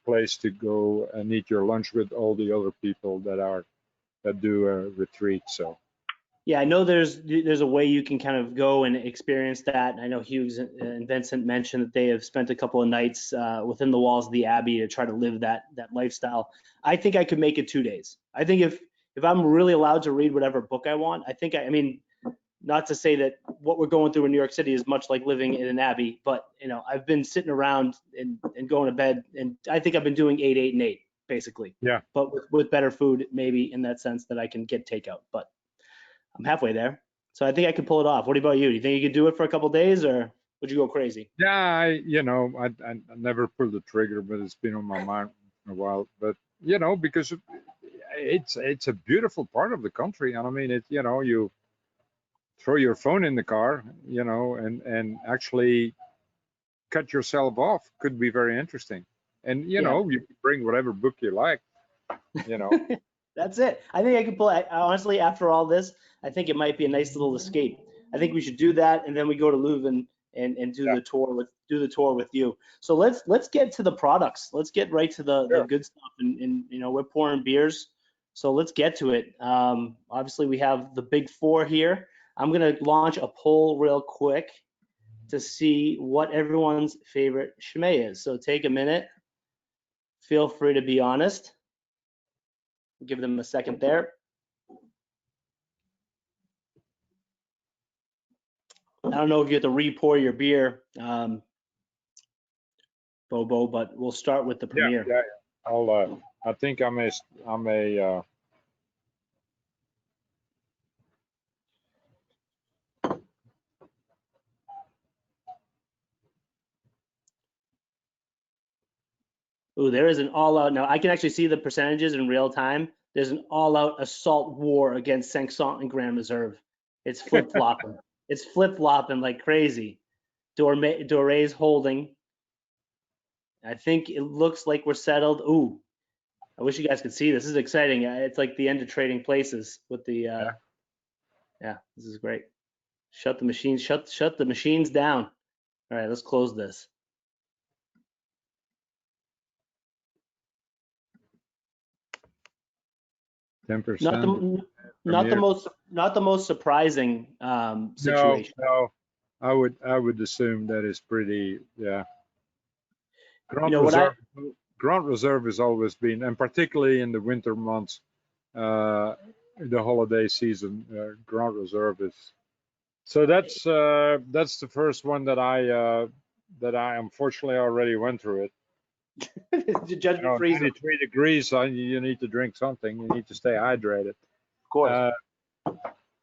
place to go and eat your lunch with all the other people that do a retreat. So yeah, I know there's a way you can kind of go and experience that. I know Hughes and Vincent mentioned that they have spent a couple of nights within the walls of the Abbey to try to live that lifestyle. I think I could make it 2 days. I think if I'm really allowed to read whatever book I want, I mean, not to say that what we're going through in New York City is much like living in an abbey, but I've been sitting around and going to bed, and I think I've been doing 8, 8, and 8 basically. Yeah. But with better food, maybe, in that sense that I can get takeout. But I'm halfway there, so I think I could pull it off. What about you? Do you think you could do it for a couple of days, or would you go crazy? Yeah, I never pulled the trigger, but it's been on my mind for a while. But because it's a beautiful part of the country, and I mean, you throw your phone in the car, and actually cut yourself off could be very interesting. And you can bring whatever book you like. That's it. I think I could pull. Honestly, after all this, I think it might be a nice little escape. I think we should do that, and then we go to BLEUE and do the tour with you. So let's get to the products. Let's get right to the good stuff. And we're pouring beers, so let's get to it. Obviously, we have the big four here. I'm gonna launch a poll real quick to see what everyone's favorite Chimay is. So take a minute. Feel free to be honest. Give them a second there. I don't know if you have to re-pour your beer, Bobo, but we'll start with the premiere. Yeah. I think I'm a Ooh, there is an all-out. Now I can actually see the percentages in real time. There's an all-out assault war against Saint-Saëns and Grand Reserve. It's flip-flopping. It's flip-flopping like crazy. Dore's holding. I think it looks like we're settled. Ooh, I wish you guys could see this. This is exciting. It's like the end of Trading Places with the. Yeah, this is great. Shut the machines. Shut the machines down. All right, let's close this. 10%. Not the most surprising situation. No, I would assume that is pretty, yeah. Grand Reserve has always been, and particularly in the winter months, the holiday season, Grand Reserve is. So that's the first one that I unfortunately already went through it. Judgment free. 93 degrees, you need to drink something. You need to stay hydrated. Of course.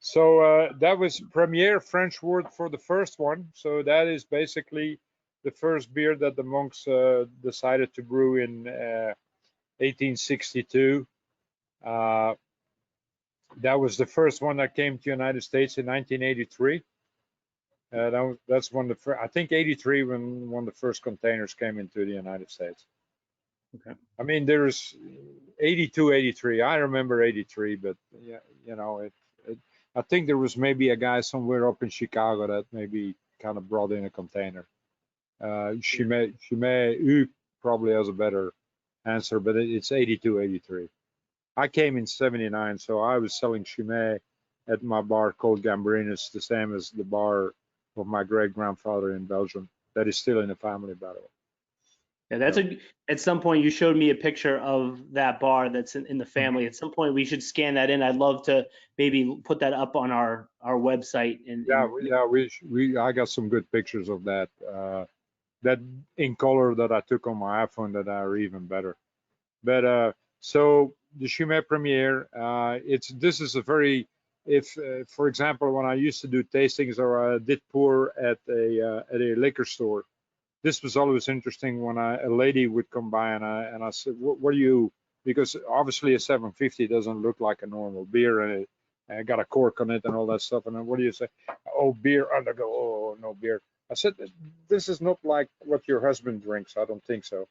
So that was Premier, French word for the first one. So that is basically the first beer that the monks decided to brew in 1862. That was the first one that came to the United States in 1983. That's one of the I think 83 when one of the first containers came into the United States. Okay. I mean, there's 82, 83. I remember 83, but yeah, you know, I think there was maybe a guy somewhere up in Chicago that maybe kind of brought in a container. Chimay BLEUE probably has a better answer, but it's 82, 83. I came in 79, so I was selling Chimay at my bar called Gambrinus, the same as the bar of my great-grandfather in Belgium. That is still in the family, by the way. Yeah, that's at some point you showed me a picture of that bar that's in the family. At some point we should scan that in. I'd love to maybe put that up on our website. I got some good pictures of that. That in color that I took on my iPhone that are even better. But so the Chimay Premier, this is a very, for example, when I used to do tastings or I did pour at a liquor store, this was always interesting when a lady would come by and I said, what do you, because obviously a 750 doesn't look like a normal beer and it got a cork on it and all that stuff. And then what do you say? Oh, beer. And I go, oh, no beer. I said, this is not like what your husband drinks. I don't think so.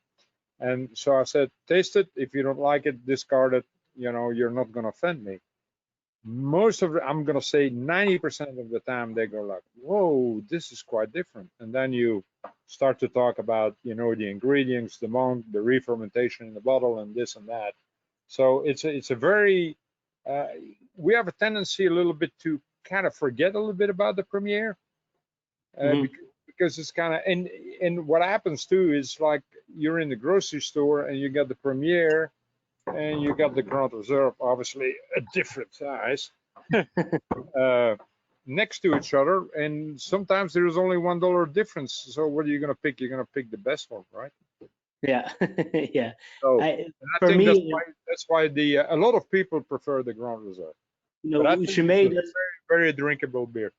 And so I said, taste it. If you don't like it, discard it. You know, you're not going to offend me. Most of it, I'm going to say 90% of the time, they go like, whoa, this is quite different. And then you start to talk about, you know, the ingredients, the monk, the re-fermentation in the bottle and this and that. So it's a very, we have a tendency a little bit to kind of forget a little bit about the Premier. Because it's kind of, and what happens too is like you're in the grocery store and you got the Premier and you got the Grand Reserve, obviously a different size, next to each other. And sometimes there is only $1 difference. So what are you going to pick? You're going to pick the best one, right? Yeah, yeah. So I think that's why a lot of people prefer the Grand Reserve. No, but Chimay does very, very drinkable beer.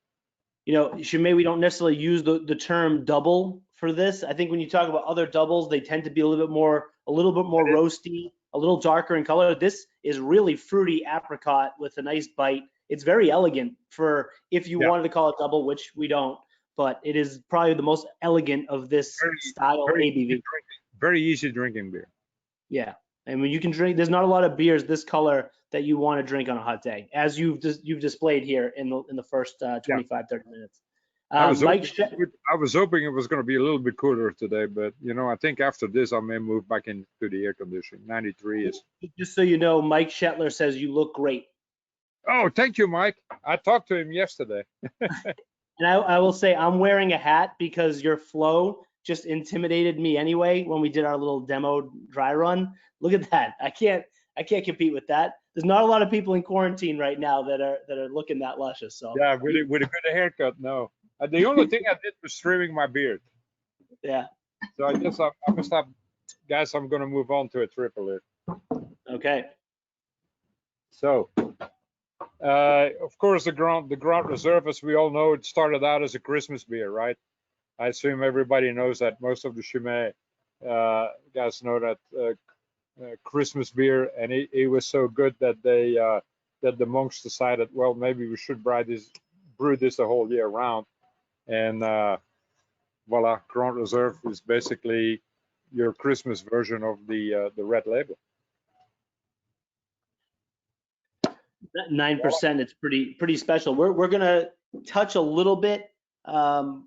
You know, Chimay, we don't necessarily use the term double for this. I think when you talk about other doubles, they tend to be a little bit more roasty, a little darker in color. This is really fruity apricot with a nice bite. It's very elegant for if you wanted to call it double, which we don't, but it is probably the most elegant of this style ABV. Very easy drinking beer. Yeah. And when you can drink, there's not a lot of beers this color that you want to drink on a hot day, as you've displayed here in the first 25, 30 minutes. I was hoping it was going to be a little bit cooler today, but you know, I think after this I may move back into the air conditioning. 93 is. Just so you know, Mike Shetler says you look great. Oh, thank you, Mike. I talked to him yesterday. And I will say I'm wearing a hat because your flow just intimidated me anyway when we did our little demo dry run. Look at that. I can't compete with that. There's not a lot of people in quarantine right now that are looking that luscious. So yeah, with a good haircut, no. The only thing I did was trimming my beard. Yeah. So I guess I must have, guys. I'm gonna move on to a triple here. Okay. So, of course, the Grand Reserve, as we all know, it started out as a Christmas beer, right? I assume everybody knows that. Most of the Chimay guys know that Christmas beer, and it was so good that they that the monks decided, well, maybe we should brew this the whole year round, and voila, Grand Reserve is basically your Christmas version of the red label. 9%. It's pretty special. We're gonna touch a little bit on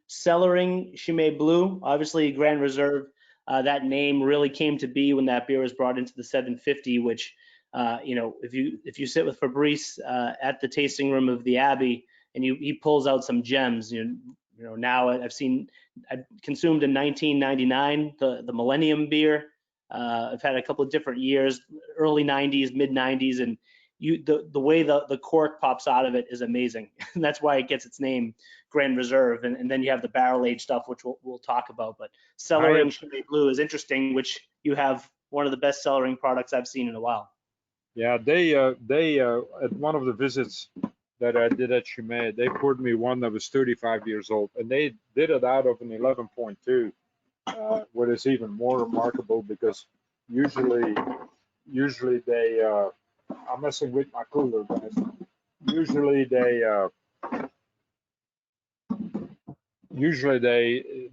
cellaring Chimay BLEUE. Obviously, Grand Reserve. That name really came to be when that beer was brought into the 750, which if you sit with Fabrice at the tasting room of the Abbey and he pulls out some gems, now I've consumed in 1999 the Millennium beer. I've had a couple of different years, early 90s, mid 90s, and the way the cork pops out of it is amazing. And that's why it gets its name, Grand Reserve. And then you have the barrel aged stuff, which we'll talk about. But cellaring Chimay BLEUE is interesting, which you have one of the best cellaring products I've seen in a while. Yeah, they at one of the visits that I did at Chimay, they poured me one that was 35 years old, and they did it out of an 11.2. What is even more remarkable, because usually they I'm messing with my cooler, guys. Usually they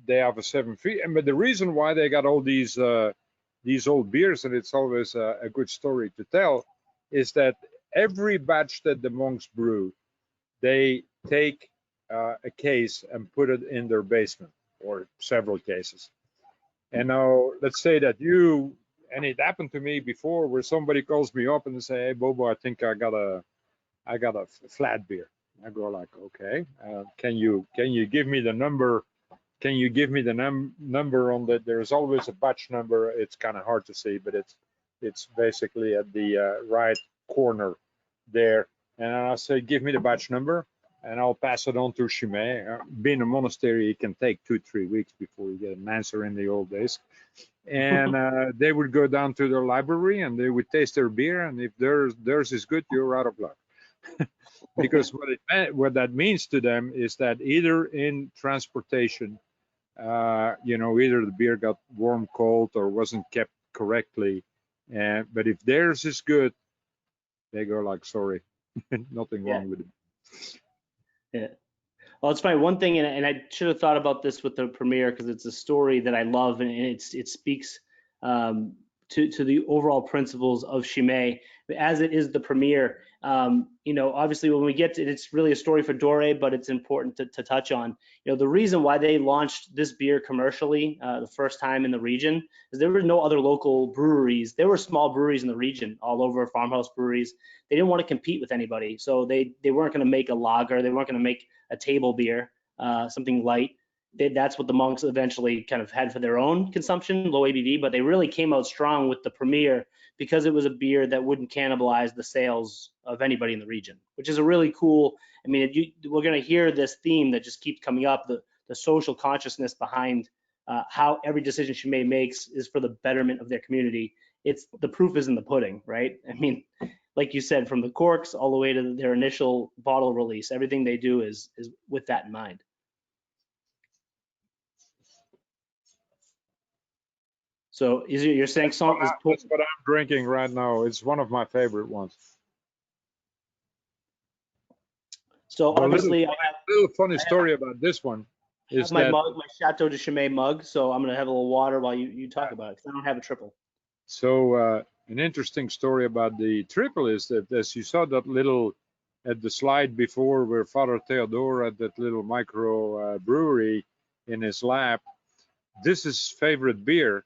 have a 7 feet, but the reason why they got all these old beers, and it's always a good story to tell, is that every batch that the monks brew, they take a case and put it in their basement, or several cases. And now let's say that and it happened to me before, where somebody calls me up and they say, "Hey, Bobo, I think I got a flat beer." I go like, "Okay, can you give me the number? Can you give me the number on that?" There's always a batch number. It's kind of hard to see, but it's basically at the right corner there. And I say, "Give me the batch number, and I'll pass it on to Chimay." Being a monastery, it can take 2-3 weeks before you get an answer in the old days. And they would go down to their library and they would taste their beer, and if theirs is good, you're out of luck. Because what that means to them is that either in transportation, either the beer got warm, cold, or wasn't kept correctly. But if theirs is good, they go like, "Sorry, nothing wrong with it." Yeah. Well, it's funny. One thing, and I should have thought about this with the premiere, because it's a story that I love, and it speaks to the overall principles of Chimay, as it is the premiere. Obviously when we get to it, it's really a story for Dore, but it's important to touch on. The reason why they launched this beer commercially the first time in the region is there were no other local breweries. There were small breweries in the region, all over, farmhouse breweries. They didn't want to compete with anybody, so they weren't going to make a lager. They weren't going to make a table beer, something light. That's what the monks eventually kind of had for their own consumption, low ABV, but they really came out strong with the premiere because it was a beer that wouldn't cannibalize the sales of anybody in the region, which is a really cool, we're going to hear this theme that just keeps coming up, the social consciousness behind how every decision Chimay makes is for the betterment of their community. The proof is in the pudding, right? Like you said, from the corks all the way to their initial bottle release, everything they do is with that in mind. So you're saying salt is... That's what I'm drinking right now. It's one of my favorite ones. So obviously, a little funny story about this one is my Chateau de Chimay mug. So I'm gonna have a little water while you talk about it, because I don't have a triple. So an interesting story about the triple is that, as you saw that little at the slide before, where Father Theodore had that little micro brewery in his lab, this is his favorite beer.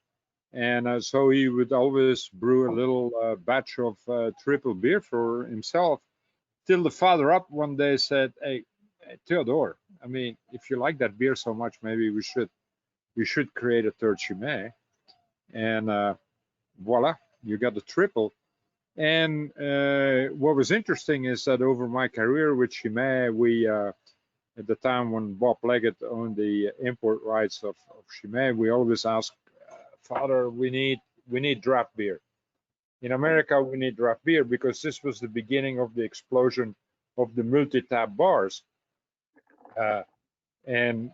And so he would always brew a little batch of triple beer for himself, till the father up one day said, hey, Theodore, if you like that beer so much, maybe we should create a third Chimay. And voila, you got the triple. And what was interesting is that over my career with Chimay, we at the time when Bob Leggett owned the import rights of Chimay, we always asked, Father, we need we need draft beer. In America, we need draft beer because this was the beginning of the explosion of the multi-tap bars. And,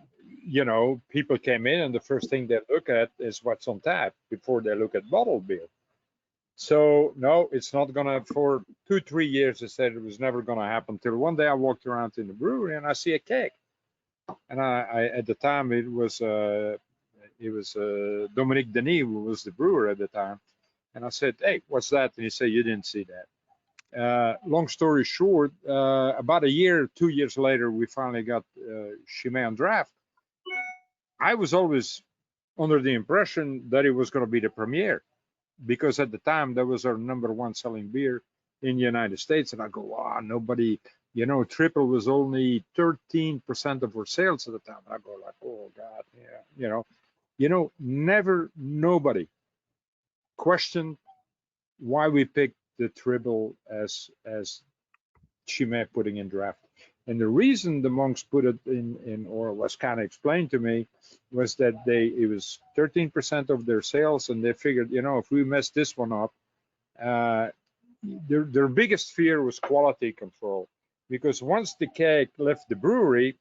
you know, people came in and the first thing they look at is what's on tap before they look at bottled beer. So no, it's not gonna, for 2-3 years, I said it was never gonna happen till one day I walked around in the brewery and I see a keg. And I at the time it was Dominique Denis, who was the brewer at the time. And I said, hey, what's that? And he said, you didn't see that. Long story short, about a year, 2 years later, we finally got Chimay on draft. I was always under the impression that it was going to be the premiere, because at the time that was our #1 selling beer in the United States. And I go, wow, nobody, you know, triple was only 13% of our sales at the time. And I go like, oh God, yeah, never, nobody questioned why we picked the triple as Chimay putting in draft. And the reason the monks put it in or was kind of explained to me, was that it was 13% of their sales, and they figured, you know, if we mess this one up, their biggest fear was quality control, because once the keg left the brewery,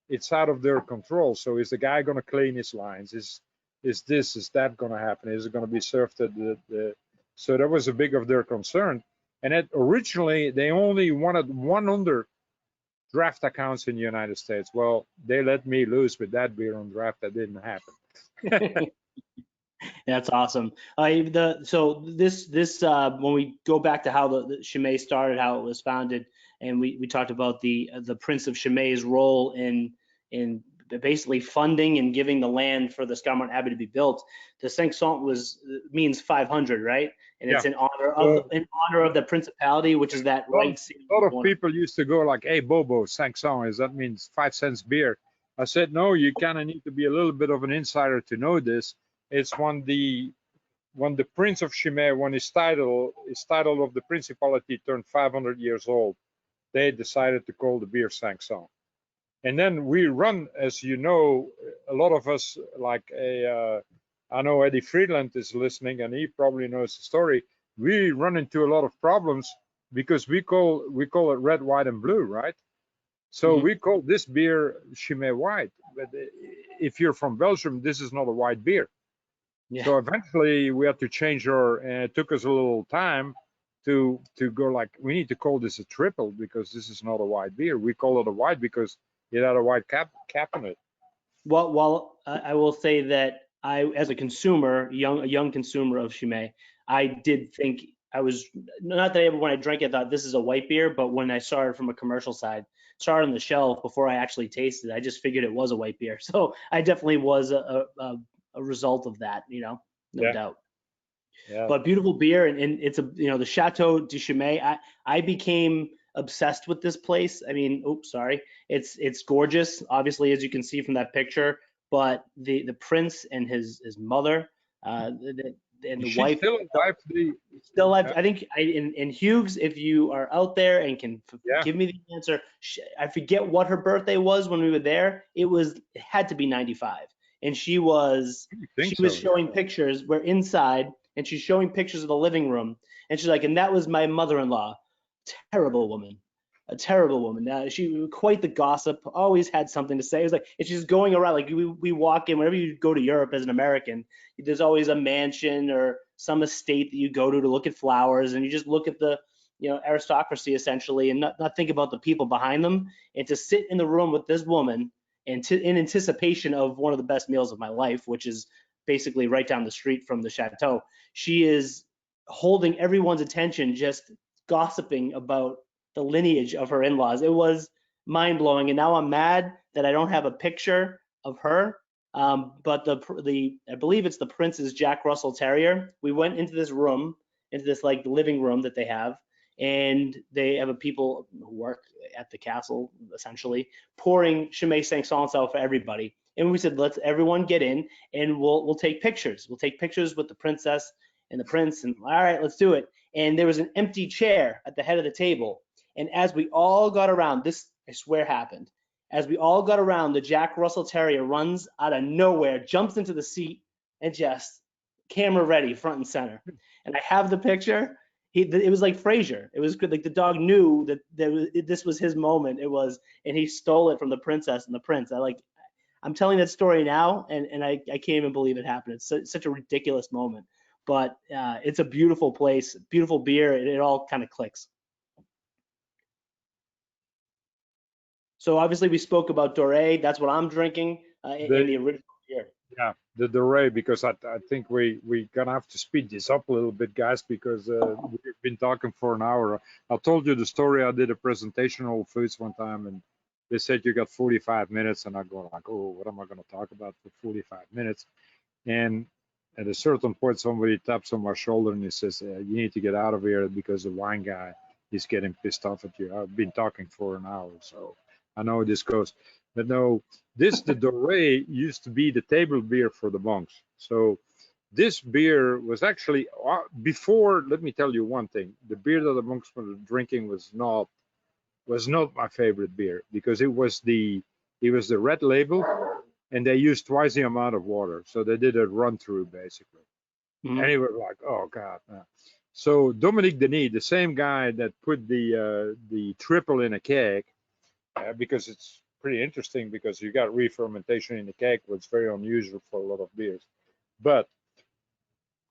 it's out of their control. So is the guy going to clean his lines? Is that going to happen? Is it going to be served at the so that was a big of their concern. And originally they only wanted 100 draft accounts in the United States. Well, they let me loose with that beer on draft. That didn't happen. That's awesome. So this when we go back to how the Chimay started, how it was founded, and we talked about the Prince of Chimay's role in basically funding and giving the land for the Scourmont Abbey to be built. The 500 means 500, right? And it's in honor of the principality, which is that right. A lot of people used to go like, hey, Bobo, 500, that means 5 cents beer. I said, no, you kind of need to be a little bit of an insider to know this. It's when the Prince of Chimay, when his title of the principality turned 500 years old, they decided to call the beer 500. And then we run, as you know, a lot of us, like I know Eddie Friedland is listening, and he probably knows the story. We run into a lot of problems because we call it red, white, and blue, right? So we call this beer Chimay White. But if you're from Belgium, this is not a white beer. Yeah. So eventually we had to change and it took us a little time to go like, we need to call this a triple, because this is not a white beer. We call it a white because it had a white cap on it. Well, I will say that I, as a consumer, a young consumer of Chimay, I did think I was, not that when I drank it, I thought this is a white beer, but when I saw it from a commercial side, saw it on the shelf before I actually tasted it, I just figured it was a white beer. So I definitely was a result of that, no doubt. Yeah. But beautiful beer, and it's the Chateau de Chimay. I became obsessed with this place. I mean, it's gorgeous, obviously, as you can see from that picture. But the prince and his mother, and the wife, still alive. Yeah. I think in Hughes, if you are out there and can give me the answer, I forget what her birthday was when we were there. It had to be 95, and she was showing pictures. We're inside, and she's showing pictures of the living room, and she's like, and that was my mother-in-law. Terrible woman, a terrible woman. She was quite the gossip, always had something to say. It was like, it's just going around, like we walk in, whenever you go to Europe as an American, there's always a mansion or some estate that you go to look at flowers, and you just look at the aristocracy essentially, and not think about the people behind them. And to sit in the room with this woman and in anticipation of one of the best meals of my life, which is basically right down the street from the chateau, she is holding everyone's attention, just gossiping about the lineage of her in-laws. It was mind-blowing, and now I'm mad that I don't have a picture of her. But I believe it's the Prince's Jack Russell Terrier. We went into this room, into this like living room that they have, and they have people who work at the castle essentially pouring Chimay 500 out for everybody. And we said, let's everyone get in, and we'll take pictures. We'll take pictures with the princess and the prince, and all right, let's do it. And there was an empty chair at the head of the table. And as we all got around, this I swear happened, as we all got around, the Jack Russell Terrier runs out of nowhere, jumps into the seat, and just camera ready, front and center. And I have the picture. It was like Frasier. It was good. Like the dog knew that this was his moment. It was, and he stole it from the princess and the prince. I'm telling that story now, and I can't even believe it happened. It's such a ridiculous moment, but it's a beautiful place, beautiful beer. It all kind of clicks. So obviously we spoke about Doré. That's what I'm drinking in the original beer. Yeah, the Doré, because I think we're gonna have to speed this up a little bit, guys, because we've been talking for an hour. I told you the story. I did a presentation on Whole Foods one time, and they said you got 45 minutes, and I go like, oh, what am I gonna talk about for 45 minutes? And at a certain point, somebody taps on my shoulder and he says, you need to get out of here because the wine guy is getting pissed off at you. I've been talking for an hour, so I know how this goes. But no, the Doré used to be the table beer for the monks. So this beer was actually, before, let me tell you one thing, the beer that the monks were drinking was not my favorite beer, because it was the red label, and they used twice the amount of water. So they did a run through basically. Mm-hmm. And it was like, oh God. So Dominique Denis, the same guy that put the triple in a keg, because it's pretty interesting, because you got re-fermentation in the keg, which is very unusual for a lot of beers. But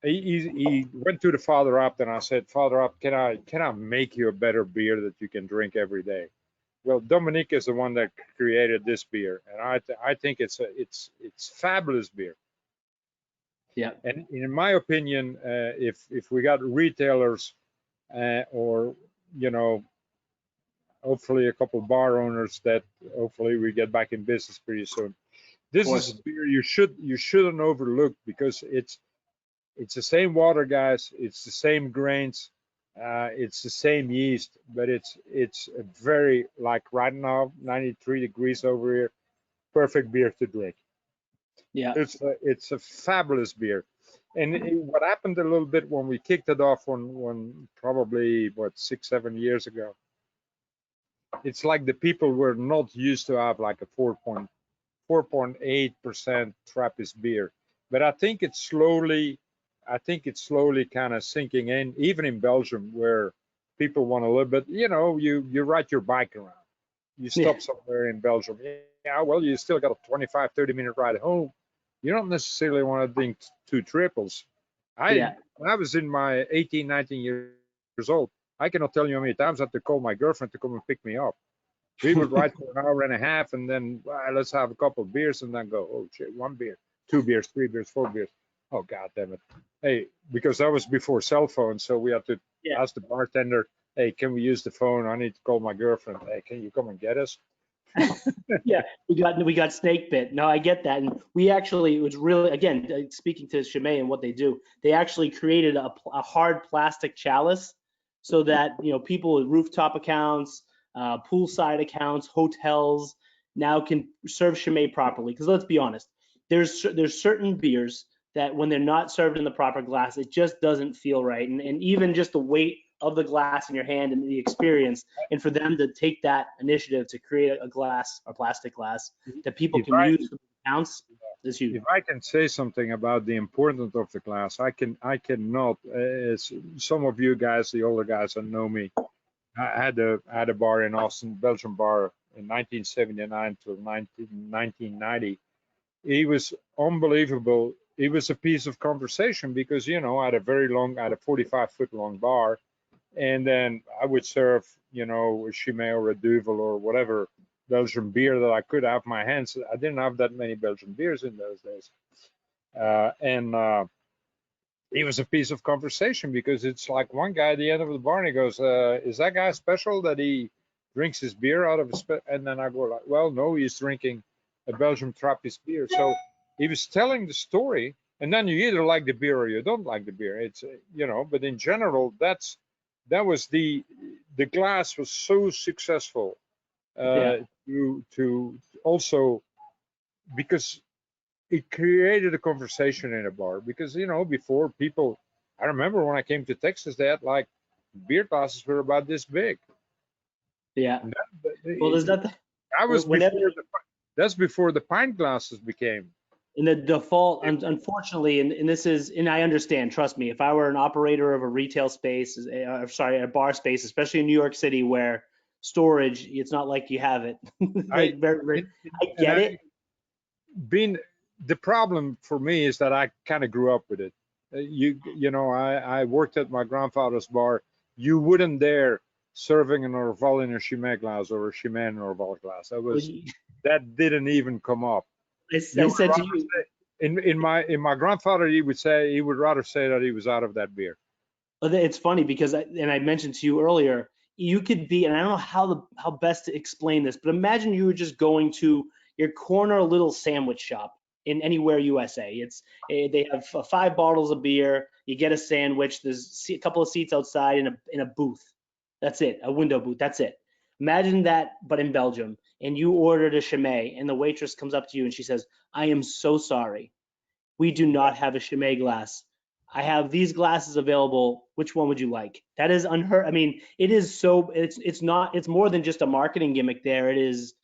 he went to the Father Abt, and I said, Father Abt, can I make you a better beer that you can drink every day? Well, Dominique is the one that created this beer, and I think it's fabulous beer. Yeah. And in my opinion, if we got retailers or hopefully a couple bar owners that hopefully we get back in business pretty soon, this is a beer you shouldn't overlook, because it's the same water, guys. It's the same grains. It's the same yeast, but it's a very, like right now, 93 degrees over here, perfect beer to drink. Yeah. It's a fabulous beer. And what happened a little bit when we kicked it off one probably 6-7 years ago, it's like the people were not used to have like a 4.8% Trappist beer. But I think it's slowly kind of sinking in, even in Belgium, where people want a little bit, you ride your bike around. You stop somewhere in Belgium. Yeah, well, you still got a 25, 30-minute ride home. You don't necessarily want to drink 2 triples. When I was in my 18, 19 years old, I cannot tell you how many times I had to call my girlfriend to come and pick me up. We would ride for an hour and a half, and then let's have a couple of beers, and then go, oh shit, 1 beer, 2 beers, 3 beers, 4 beers. Oh God damn it! Hey, because that was before cell phones, so we had to ask the bartender, hey, can we use the phone? I need to call my girlfriend. Hey, can you come and get us? Yeah, we got snake bit. No, I get that. And we actually, it was really, again, speaking to Chimay and what they do, they actually created a hard plastic chalice so that, people with rooftop accounts, poolside accounts, hotels now can serve Chimay properly. Because let's be honest, there's certain beers that when they're not served in the proper glass, it just doesn't feel right. And even just the weight of the glass in your hand and the experience, and for them to take that initiative to create a glass, a plastic glass that people can use for accounts is huge. If I can say something about the importance of the glass, I cannot. As some of you guys, the older guys that know me, I had a bar in Austin, Belgian bar, in 1979 to 1990. It was unbelievable. It was a piece of conversation because, I had a 45-foot long bar. And then I would serve, a Chimay or a Duvel or whatever Belgian beer that I could have in my hands. I didn't have that many Belgian beers in those days. It was a piece of conversation because it's like one guy at the end of the bar, and he goes, is that guy special that he drinks his beer out of his, and then I go like, well, no, he's drinking a Belgian Trappist beer. So he was telling the story, and then you either like the beer or you don't like the beer. It's, but in general, that was the glass was so successful to also, because it created a conversation in a bar. Because before, people, I remember when I came to Texas, they had like beer glasses were about this big. Yeah. Well, there's nothing. That's before the pint glasses became in the default, unfortunately, and this is, and I understand, trust me, if I were an operator of a retail space, sorry, a bar space, especially in New York City where storage, it's not like you have it. I, I get it. The problem for me is that I kind of grew up with it. You know, I worked at my grandfather's bar. You wouldn't dare serving an Orval in a Chimay glass or a Chimay in an Orval glass. That didn't even come up. I said to you, in my grandfather, he would rather say that he was out of that beer. It's funny because, and I mentioned to you earlier, you could be, and I don't know how best to explain this, but imagine you were just going to your corner little sandwich shop in anywhere USA. They have 5 bottles of beer. You get a sandwich. There's a couple of seats outside in a booth. That's it, a window booth. That's it. Imagine that, but in Belgium, and you ordered a Chimay, and the waitress comes up to you and she says, "I am so sorry. We do not have a Chimay glass. I have these glasses available. Which one would you like?" That is unheard. I mean, it is so. It's not. It's more than just a marketing gimmick. There, it is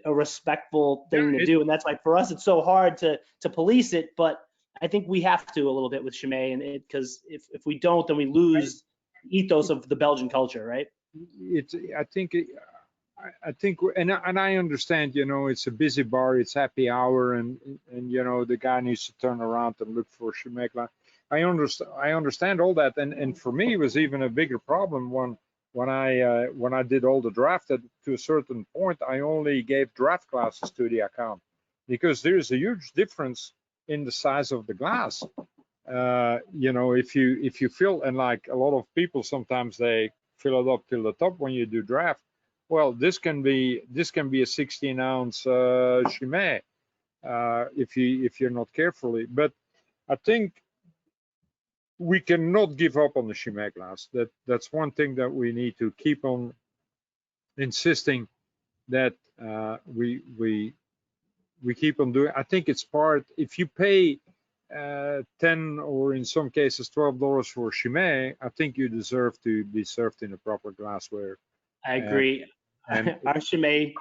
a respectful thing to do, and that's why for us it's so hard to police it. But I think we have to a little bit with Chimay, and because if we don't, then we lose the ethos of the Belgian culture, right? I think, and I understand, you know, it's a busy bar, it's happy hour, and you know, the guy needs to turn around and look for Chimay glass. I understand all that, and for me it was even a bigger problem when I did all the draft. To a certain point, I only gave draft glasses to the account because there is a huge difference in the size of the glass. You know, if you fill, and like a lot of people sometimes they fill it up till the top when you do draft. Well, this can be a 16-ounce Chimay if you're not carefully. But I think we cannot give up on the Chimay glass. That's one thing that we need to keep on insisting that we keep on doing. I think it's part. If you pay 10 or in some cases $12 for Chimay, I think you deserve to be served in a proper glassware. I agree. And our Chimay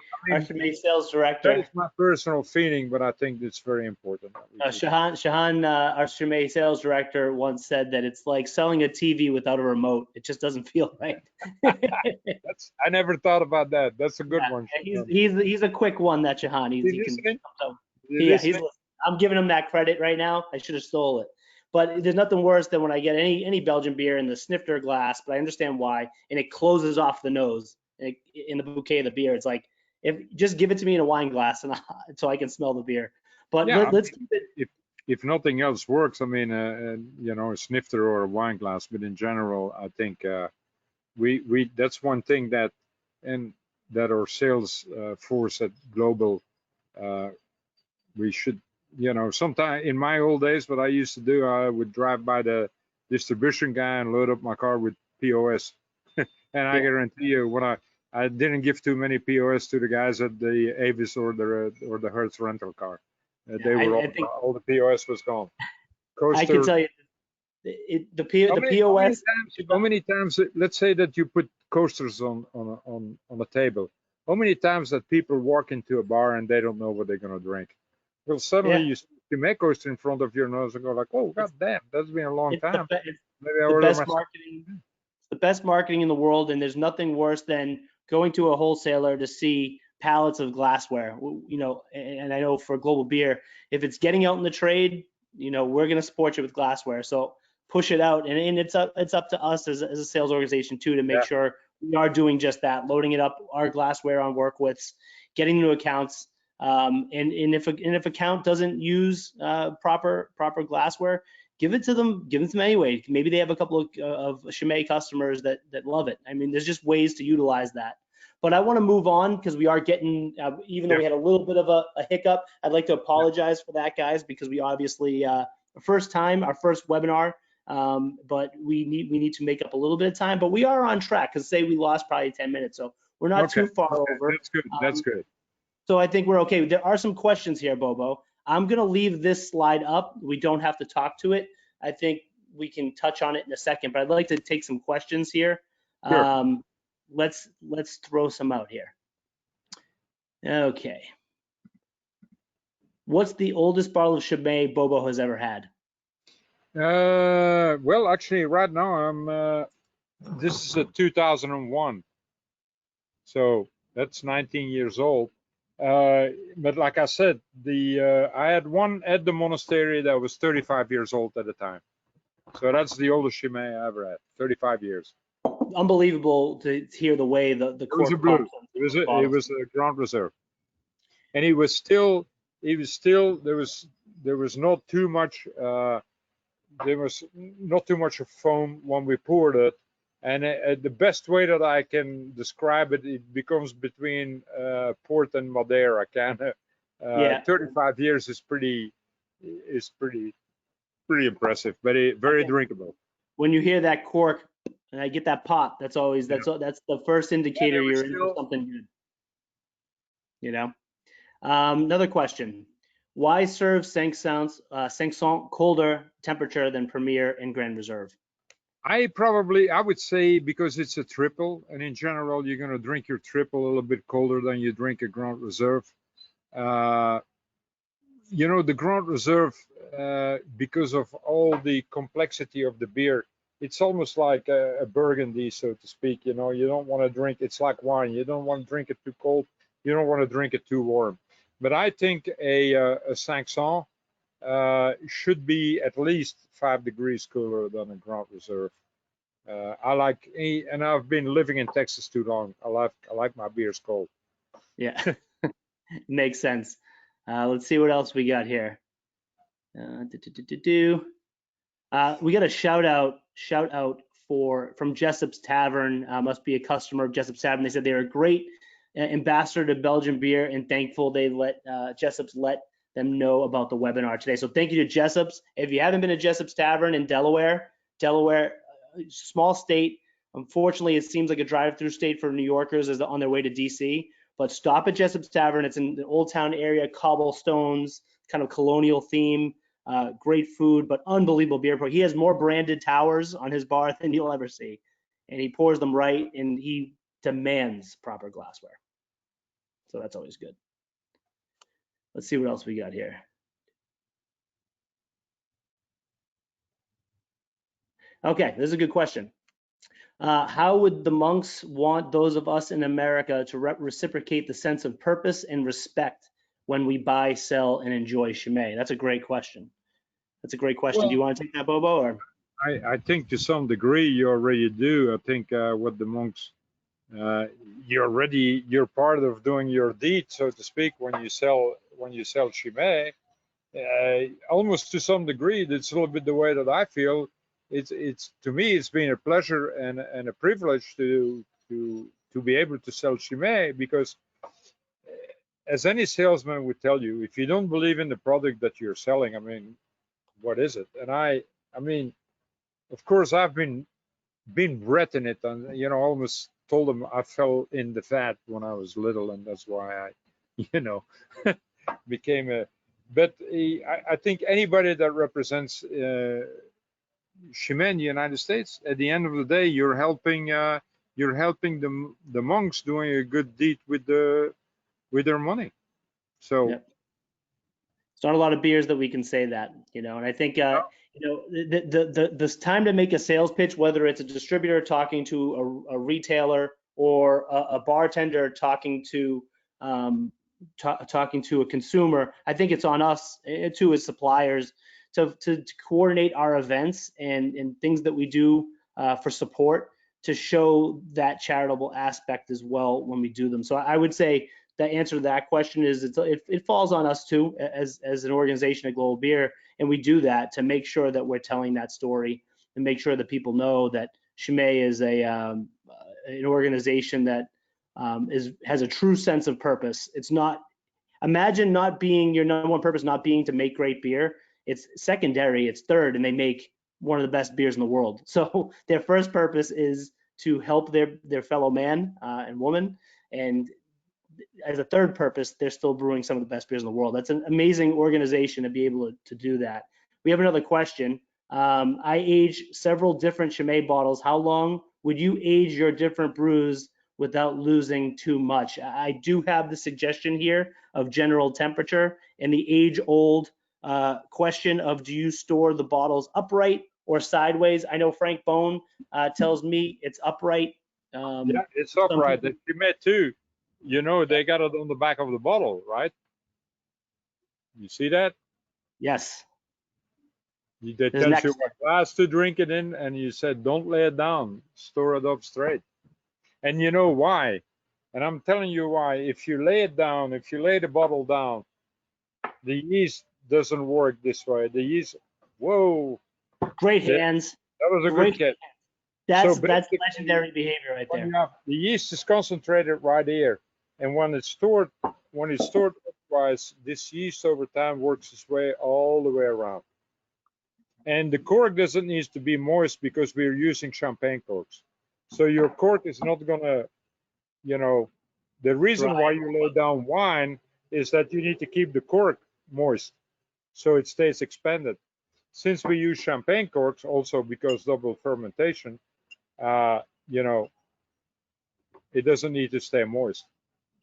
sales director. That is my personal feeling, but I think it's very important. Shahan, our Chimay sales director, once said that it's like selling a TV without a remote. It just doesn't feel right. I never thought about that. That's a good one. He's a quick one, that Shahan. I'm giving him that credit right now. I should have stole it. But there's nothing worse than when I get any Belgian beer in the snifter glass, but I understand why, and it closes off the nose in the bouquet of the beer. It's like, just give it to me in a wine glass so I can smell the beer. But yeah, let's keep it. If nothing else works, I mean, you know, a snifter or a wine glass, but in general, I think we that's one thing that our sales force at Global, we should, you know, sometime in my old days, what I used to do, I would drive by the distribution guy and load up my car with POS. And I guarantee you, when I didn't give too many POS to the guys at the Abbeys or the Hertz rental car. They were all the POS was gone. Coaster, I can tell you, the POS. How many times? Let's say that you put coasters on a table. How many times that people walk into a bar and they don't know what they're gonna drink? Well, suddenly you make coaster in front of your nose and go like, "Oh, god damn, that's been a long time." Maybe I order best marketing. It's the best marketing in the world, and there's nothing worse than going to a wholesaler to see pallets of glassware. You know, and I know for Global Beer, if it's getting out in the trade, you know, we're gonna support you with glassware. So push it out, and it's up to us as a sales organization too to make sure we are doing just that, loading it up, our glassware on workwiths, getting new accounts. And if account doesn't use proper glassware, give it to them anyway. Maybe they have a couple of Chimay customers that love it. I mean, there's just ways to utilize that. But I want to move on because we are getting, even though we had a little bit of a hiccup, I'd like to apologize for that, guys, because we obviously our first webinar, but we need to make up a little bit of time. But we are on track because we lost probably 10 minutes, so we're not too far over. That's good. That's good. So I think we're okay. There are some questions here, Bobo. I'm going to leave this slide up. We don't have to talk to it. I think we can touch on it in a second, but I'd like to take some questions here. Sure. Let's throw some out here. Okay. What's the oldest bottle of Chimay Bobo has ever had? Well, actually, right now this is a 2001, so that's 19 years old. But like I said, I had one at the monastery that was 35 years old at the time. So that's the oldest Chimay I ever had, 35 years. Unbelievable to hear the way the It was a cork BLEUE. pops on It bottles. was a Grand Reserve, and there was not too much of foam when we poured it, and the best way that I can describe it, it becomes between port and Madeira. 35 years is pretty impressive, but very drinkable. When you hear that cork and I get that pop, that's the first indicator you're in for something good. You know. Another question: why serve 500 colder temperature than Premier and Grand Reserve? I would say because it's a triple, and in general, you're going to drink your triple a little bit colder than you drink a Grand Reserve. You know, the Grand Reserve, because of all the complexity of the beer, it's almost like a Burgundy, so to speak. You know, you don't want to drink, it's like wine. You don't want to drink it too cold. You don't want to drink it too warm. But I think a 500 should be at least 5 degrees cooler than a Grand Reserve. And I've been living in Texas too long. I like my beers cold. Yeah, makes sense. Let's see what else we got here. We got a shout out from Jessup's Tavern. Must be a customer of Jessup's Tavern. They said they're a great ambassador to Belgian beer and thankful they let Jessup's let them know about the webinar today. So thank you to Jessup's. If you haven't been to Jessup's Tavern in Delaware, small state. Unfortunately, it seems like a drive-through state for New Yorkers as on their way to DC. But stop at Jessup's Tavern. It's in the Old Town area, cobblestones, kind of colonial theme. Great food, but unbelievable beer. He has more branded towers on his bar than you'll ever see, and he pours them right, and he demands proper glassware. So that's always good. Let's see what else we got here. Okay, this is a good question. How would the monks want those of us in America to reciprocate the sense of purpose and respect when we buy, sell, and enjoy Chimay? That's a great question. Well, do you want to take that, Bobo? Or? I think to some degree you already do. I think what the monks, you're part of doing your deed, so to speak, when you sell Chimay. Almost to some degree, it's a little bit the way that I feel. It's to me, it's been a pleasure and a privilege to be able to sell Chimay, because as any salesman would tell you, if you don't believe in the product that you're selling, I mean, what is it? And I mean, of course, I've been bred in it, and you know, almost told them I fell in the fat when I was little, and that's why I, you know, became a. But I think anybody that represents Chimay in the United States, at the end of the day, you're helping the monks doing a good deed with their money. So. Yep. It's not a lot of beers that we can say that, you know, and I think, you know, the time to make a sales pitch, whether it's a distributor talking to a retailer or a bartender talking to a consumer, I think it's on us too as suppliers to coordinate our events and things that we do for support to show that charitable aspect as well when we do them. So I would say the answer to that question is it falls on us too as an organization at Global Beer, and we do that to make sure that we're telling that story and make sure that people know that Chimay is an organization that has a true sense of purpose. It's not, imagine not being your number one purpose, not being to make great beer. It's secondary, it's third, and they make one of the best beers in the world. So their first purpose is to help their fellow man and woman, and as a third purpose, they're still brewing some of the best beers in the world. That's an amazing organization to be able to do that. We have another question. I age several different Chimay bottles. How long would you age your different brews without losing too much. I do have the suggestion here of general temperature and the age-old question of, do you store the bottles upright or sideways? I know Frank Bone tells me it's upright. Yeah, it's upright. The Chimay too, you know, they got it on the back of the bottle, right? You see that? Yes. They tell you what glass to drink it in, and you said don't lay it down, store it up straight. And you know why? And I'm telling you why. If you lay it down, if you lay the bottle down, the yeast doesn't work this way. The yeast, whoa. Great hands. That was a good catch. That's legendary behavior right there. The yeast is concentrated right here, and when it's stored upwise, this yeast over time works its way all the way around. And the cork doesn't need to be moist because we're using champagne corks. So your cork is not gonna, you know, the reason why you lay down wine is that you need to keep the cork moist so it stays expanded. Since we use champagne corks also because double fermentation, you know, it doesn't need to stay moist.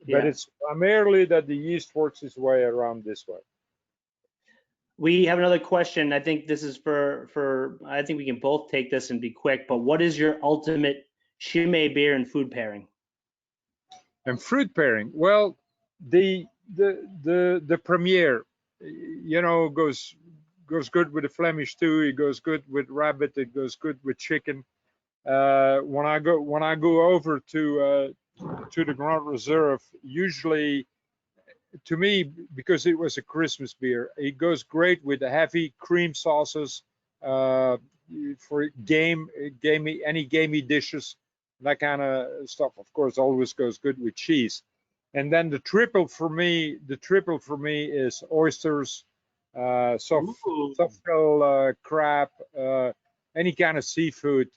Yeah. But it's primarily that the yeast works its way around this way. We have another question. I think this is I think we can both take this and be quick, but what is your ultimate Chimay beer and food pairing? And fruit pairing? Well, the premier, you know, goes good with the Flemish too. It goes good with rabbit. It goes good with chicken. When I go over to the Grand Reserve, usually, to me, because it was a Christmas beer, it goes great with the heavy cream sauces for any gamey dishes, that kind of stuff. Of course, always goes good with cheese. And then the triple for me is oysters, soft-shell crab, any kind of seafood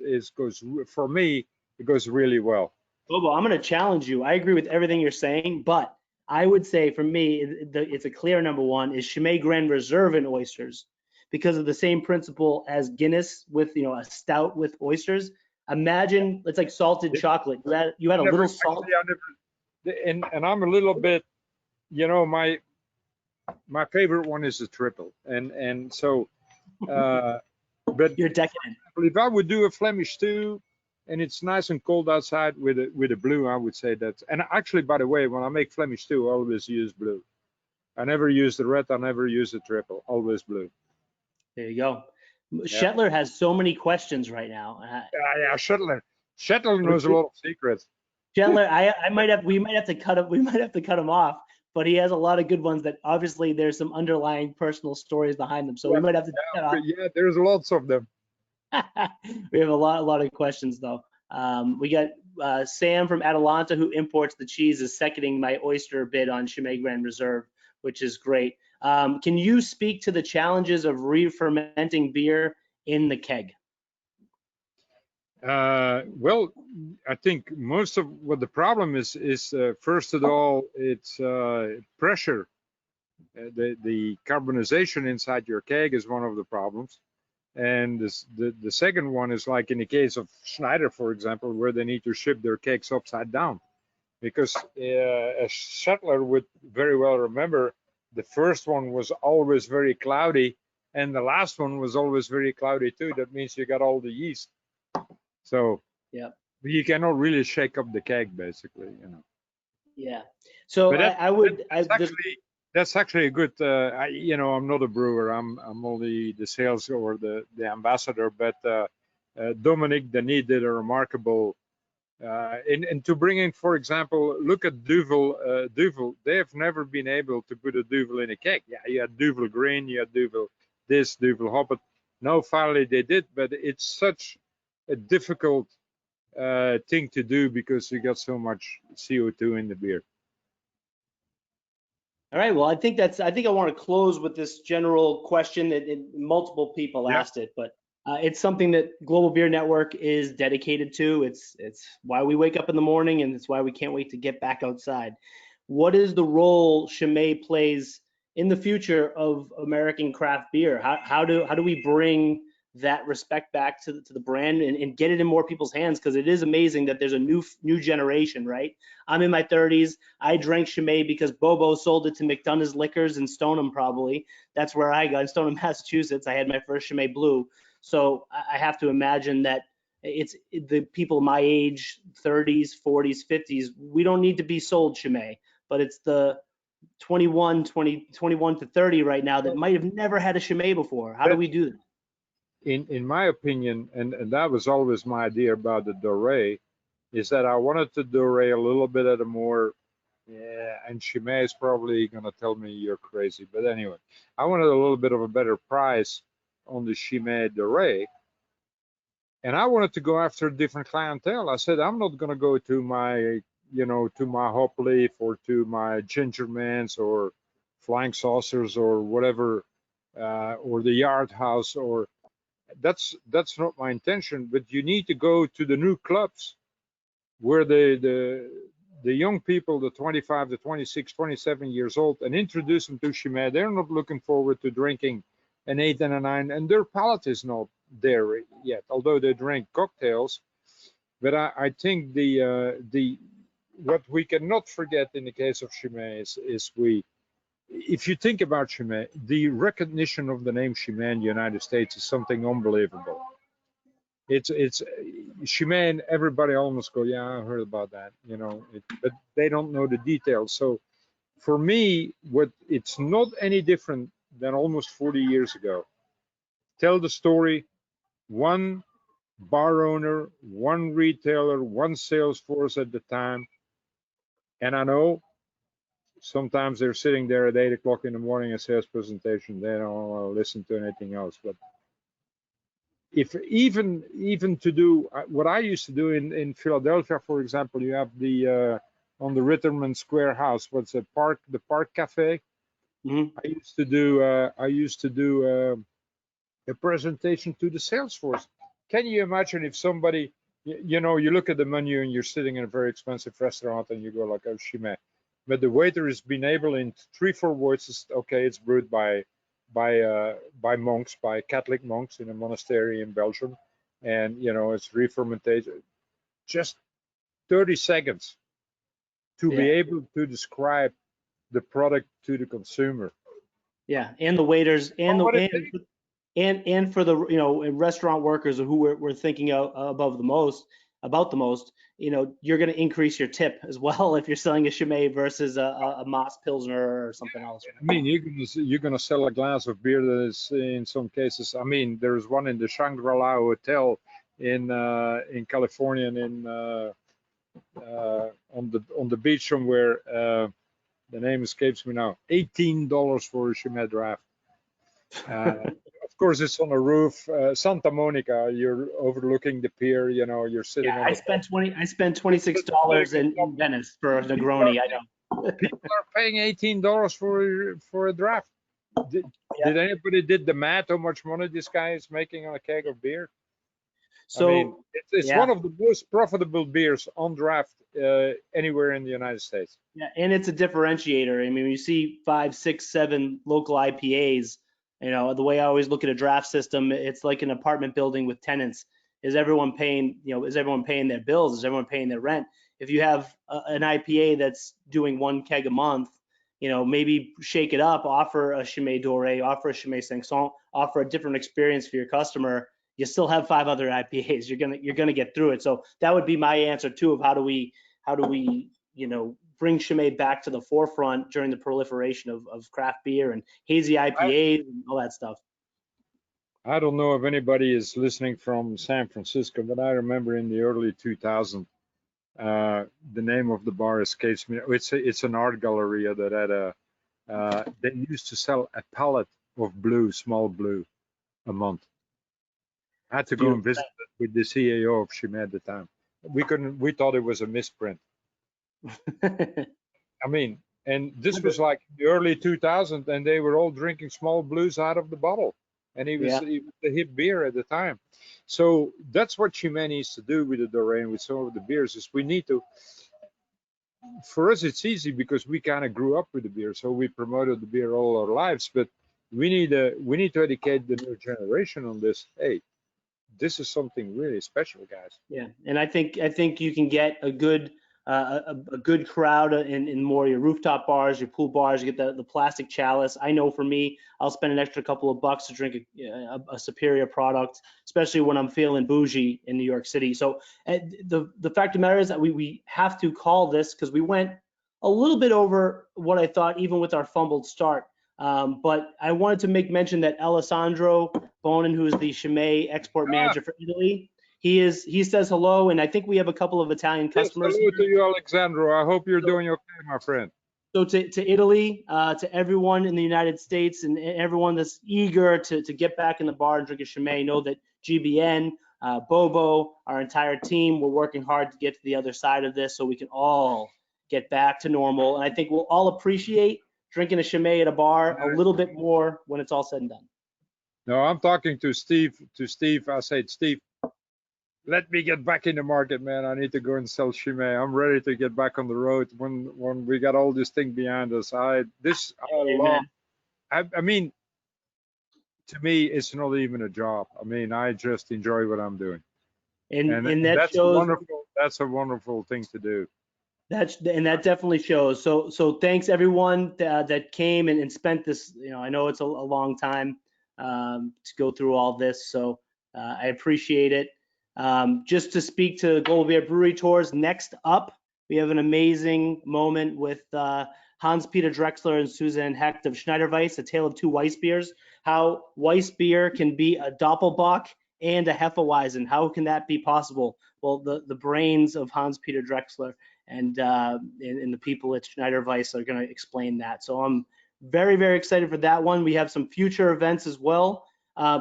for me. It goes really well. Bobo, I'm going to challenge you. I agree with everything you're saying, but I would say for me, it's a clear number one is Chimay Grand Reserve and oysters, because of the same principle as Guinness with, you know, a stout with oysters. Imagine it's like salted chocolate. You had a little salt. And I'm a little bit, you know, my favorite one is the triple, and so, but you're decadent. If I would do a Flemish stew, and it's nice and cold outside with a BLEUE, I would say that. And actually, by the way, when I make Flemish stew, I always use BLEUE. I never use the red. I never use the triple. Always BLEUE. There you go. Yeah. Shetler has so many questions right now. Yeah, Shetler knows a lot of secrets. Shetler, we might have to cut him off, but he has a lot of good ones that obviously there's some underlying personal stories behind them. So we might have to cut off. Yeah, there's lots of them. We have a lot of questions though. We got Sam from Atalanta, who imports the cheese, is seconding my oyster bid on Chimay Grand Reserve, which is great. Can you speak to the challenges of re-fermenting beer in the keg? Well, I think most of what the problem is first of all, it's pressure. The carbonization inside your keg is one of the problems. And the second one is like in the case of Schneider, for example, where they need to ship their kegs upside down. Because as Shetler would very well remember, the first one was always very cloudy, and the last one was always very cloudy too. That means you got all the yeast. So yeah, you cannot really shake up the keg, basically, you know. Yeah. So that's actually a good, you know, I'm not a brewer. I'm only the sales or the ambassador. But Dominic Denis did a remarkable, and to bring in, for example, look at Duvel. Duvel, they have never been able to put a Duvel in a keg. Yeah, you had Duvel Green, you had Duvel this, Duvel Hoppet. No, finally they did, but it's such a difficult thing to do because you got so much CO2 in the beer. All right. Well, I think I want to close with this general question that multiple people asked it, but it's something that Global Beer Network is dedicated to. It's why we wake up in the morning, and it's why we can't wait to get back outside. What is the role Chimay plays in the future of American craft beer? How do we bring that respect back to the brand and get it in more people's hands, because it is amazing that there's a new generation, right? I'm in my 30s. I drank Chimay because Bobo sold it to McDonough's Liquors in Stoneham, probably. That's where I got in Stoneham, Massachusetts. I had my first Chimay BLEUE. So I have to imagine that it's the people my age, 30s, 40s, 50s, we don't need to be sold Chimay, but it's the 21 to 30 right now that might have never had a Chimay before. How do we do that? In my opinion, and that was always my idea about the Doré, is that I wanted the Doré a little bit at a more, yeah, and Chimay is probably going to tell me you're crazy, but anyway, I wanted a little bit of a better price on the Chimay Doré, and I wanted to go after a different clientele. I said, I'm not going to go to my, to my Hop Leaf or to my Gingermans or Flying Saucers or whatever, or the Yard House, or that's not my intention. But you need to go to the new clubs where the young people, the 25 to 26, 27 years old, and introduce them to Chimay. They're not looking forward to drinking an 8 and a 9, and their palate is not there yet, although they drink cocktails. But I think the what we cannot forget in the case of Chimay is if you think about Chimay, the recognition of the name Chimay in the United States is something unbelievable. It's Chimay, and everybody almost go, yeah, I heard about that, but they don't know the details. So for me, it's not any different than almost 40 years ago. Tell the story, one bar owner, one retailer, one sales force at the time. And I know sometimes they're sitting there at 8 o'clock in the morning, a sales presentation, they don't want to listen to anything else. But if even to do what I used to do in Philadelphia, for example, you have the on the Ritterman Square House, what's the Park Cafe. Mm-hmm. I used to do a presentation to the sales force. Can you imagine if somebody, you look at the menu and you're sitting in a very expensive restaurant and you go like, oh, Chimay, but the waiter has been able in 3-4 words, okay, it's brewed by monks, by Catholic monks in a monastery in Belgium, and it's re-fermentation. Just 30 seconds to be able to describe the product to the consumer. Yeah, and the waiters and and for the restaurant workers who we're thinking about the most, you're going to increase your tip as well if you're selling a Chimay versus a Moss Pilsner or something else. I mean, you're gonna sell a glass of beer that is, in some cases, I mean, there's one in the Shangri-La Hotel in California, and on the beach somewhere. The name escapes me now. $18 for a Chimay draft. Of course, it's on a roof. Santa Monica, you're overlooking the pier. You're sitting. Yeah, I spent $26 in Venice for a Negroni. I know. People are paying $18 for a draft. Did anybody did the math? How much money this guy is making on a keg of beer? So I mean, it's one of the most profitable beers on draft anywhere in the United States. Yeah, and it's a differentiator. I mean, you see 5, 6, 7 local IPAs. The way I always look at a draft system, it's like an apartment building with tenants. Is everyone paying? Is everyone paying their bills? Is everyone paying their rent? If you have an IPA that's doing 1 keg a month, maybe shake it up, offer a Chimay Doré, offer a Chimay Sanson, offer a different experience for your customer. You still have 5 other IPAs. You're gonna get through it. So that would be my answer too, of how do we bring Chimay back to the forefront during the proliferation of craft beer and hazy IPAs and all that stuff. I don't know if anybody is listening from San Francisco, but I remember in the early 2000s, the name of the bar escapes me. It's an art gallery that had they used to sell a pallet of BLEUE, small BLEUE, a month. I had to go and visit with the CAO of Chimay at the time. We thought it was a misprint. I mean, and this was like the early 2000s, and they were all drinking small BLEUEs out of the bottle, and he was the hip beer at the time. So that's what Chimay needs to do with the Doré and with some of the beers. Is we need to. For us, it's easy because we kind of grew up with the beer, so we promoted the beer all our lives. But we need to educate the new generation on this. Hey, this is something really special, guys. Yeah, and I think you can get a good a good crowd in more your rooftop bars, your pool bars. You get the plastic chalice. I know for me, I'll spend an extra couple of bucks to drink a superior product, especially when I'm feeling bougie in New York City. So the fact of the matter is that we have to call this, because we went a little bit over what I thought, even with our fumbled start. But I wanted to make mention that Alessandro Bonin, who is the Chimay export manager for Italy, he says hello, and I think we have a couple of Italian customers. Yes, hello to you, Alexandro. I hope you're doing okay, my friend. So to Italy, to everyone in the United States, and everyone that's eager to get back in the bar and drink a Chimay, know that GBN, Bobo, our entire team, we're working hard to get to the other side of this so we can all get back to normal. And I think we'll all appreciate drinking a Chimay at a bar a little bit more when it's all said and done. No, I'm talking to Steve. I said, Steve, let me get back in the market, man. I need to go and sell Chimay. I'm ready to get back on the road when we got all this thing behind us. I mean, to me, it's not even a job. I mean, I just enjoy what I'm doing. And that's shows, that's a wonderful thing to do. That definitely shows. So thanks everyone that came and spent this. I know it's a long time to go through all this, so I appreciate it. Just to speak to Global Beer Brewery Tours, next up we have an amazing moment with Hans-Peter Drexler and Suzanne Hecht of Schneiderweiss, A Tale of Two Weiss Beers. How Weiss beer can be a Doppelbock and a Hefeweizen. How can that be possible? Well, the brains of Hans-Peter Drexler and the people at Schneiderweiss are going to explain that. So I'm very, very excited for that one. We have some future events as well.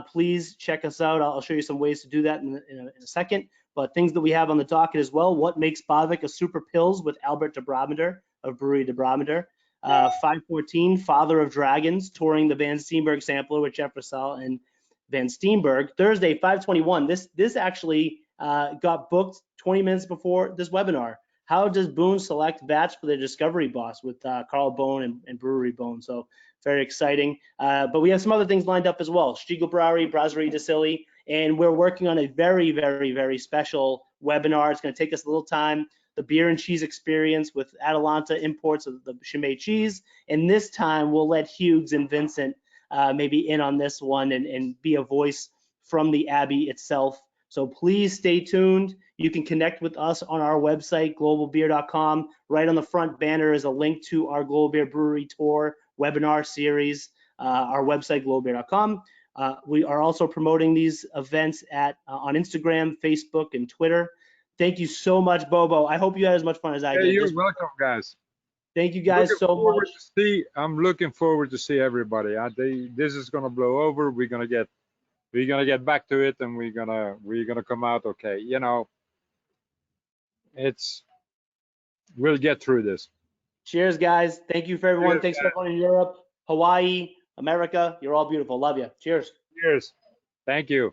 Please check us out. I'll show you some ways to do that in a second. But things that we have on the docket as well. What makes Bavik a super pills with Albert de Brabander of Brewery de Brabander. 514, Father of Dragons, touring the Van Steenberg sampler with Jeff Russell and Van Steenberg. Thursday, 521. This actually got booked 20 minutes before this webinar. How does Boone select vats for their discovery boss with Carl Bone and Brewery Bone? So very exciting. But we have some other things lined up as well. Stiegel Brewery, Brasserie de Silly, and we're working on a very, very, very special webinar. It's going to take us a little time. The beer and cheese experience with Atalanta imports of the Chimay cheese. And this time we'll let Hughes and Vincent maybe in on this one and be a voice from the Abbey itself. So please stay tuned. You can connect with us on our website, globalbeer.com. Right on the front banner is a link to our Global Beer Brewery Tour webinar series, our website, globalbeer.com. We are also promoting these events on Instagram, Facebook, and Twitter. Thank you so much, Bobo. I hope you had as much fun as I did. You're welcome, guys. Thank you guys so much. I'm looking forward to see everybody. This is gonna blow over. We're gonna get back to it, and we're gonna come out okay. We'll get through this. Cheers, guys. Thank you for everyone. Thanks for everyone in Europe, Hawaii, America. You're all beautiful. Love you. Cheers. Cheers. Thank you.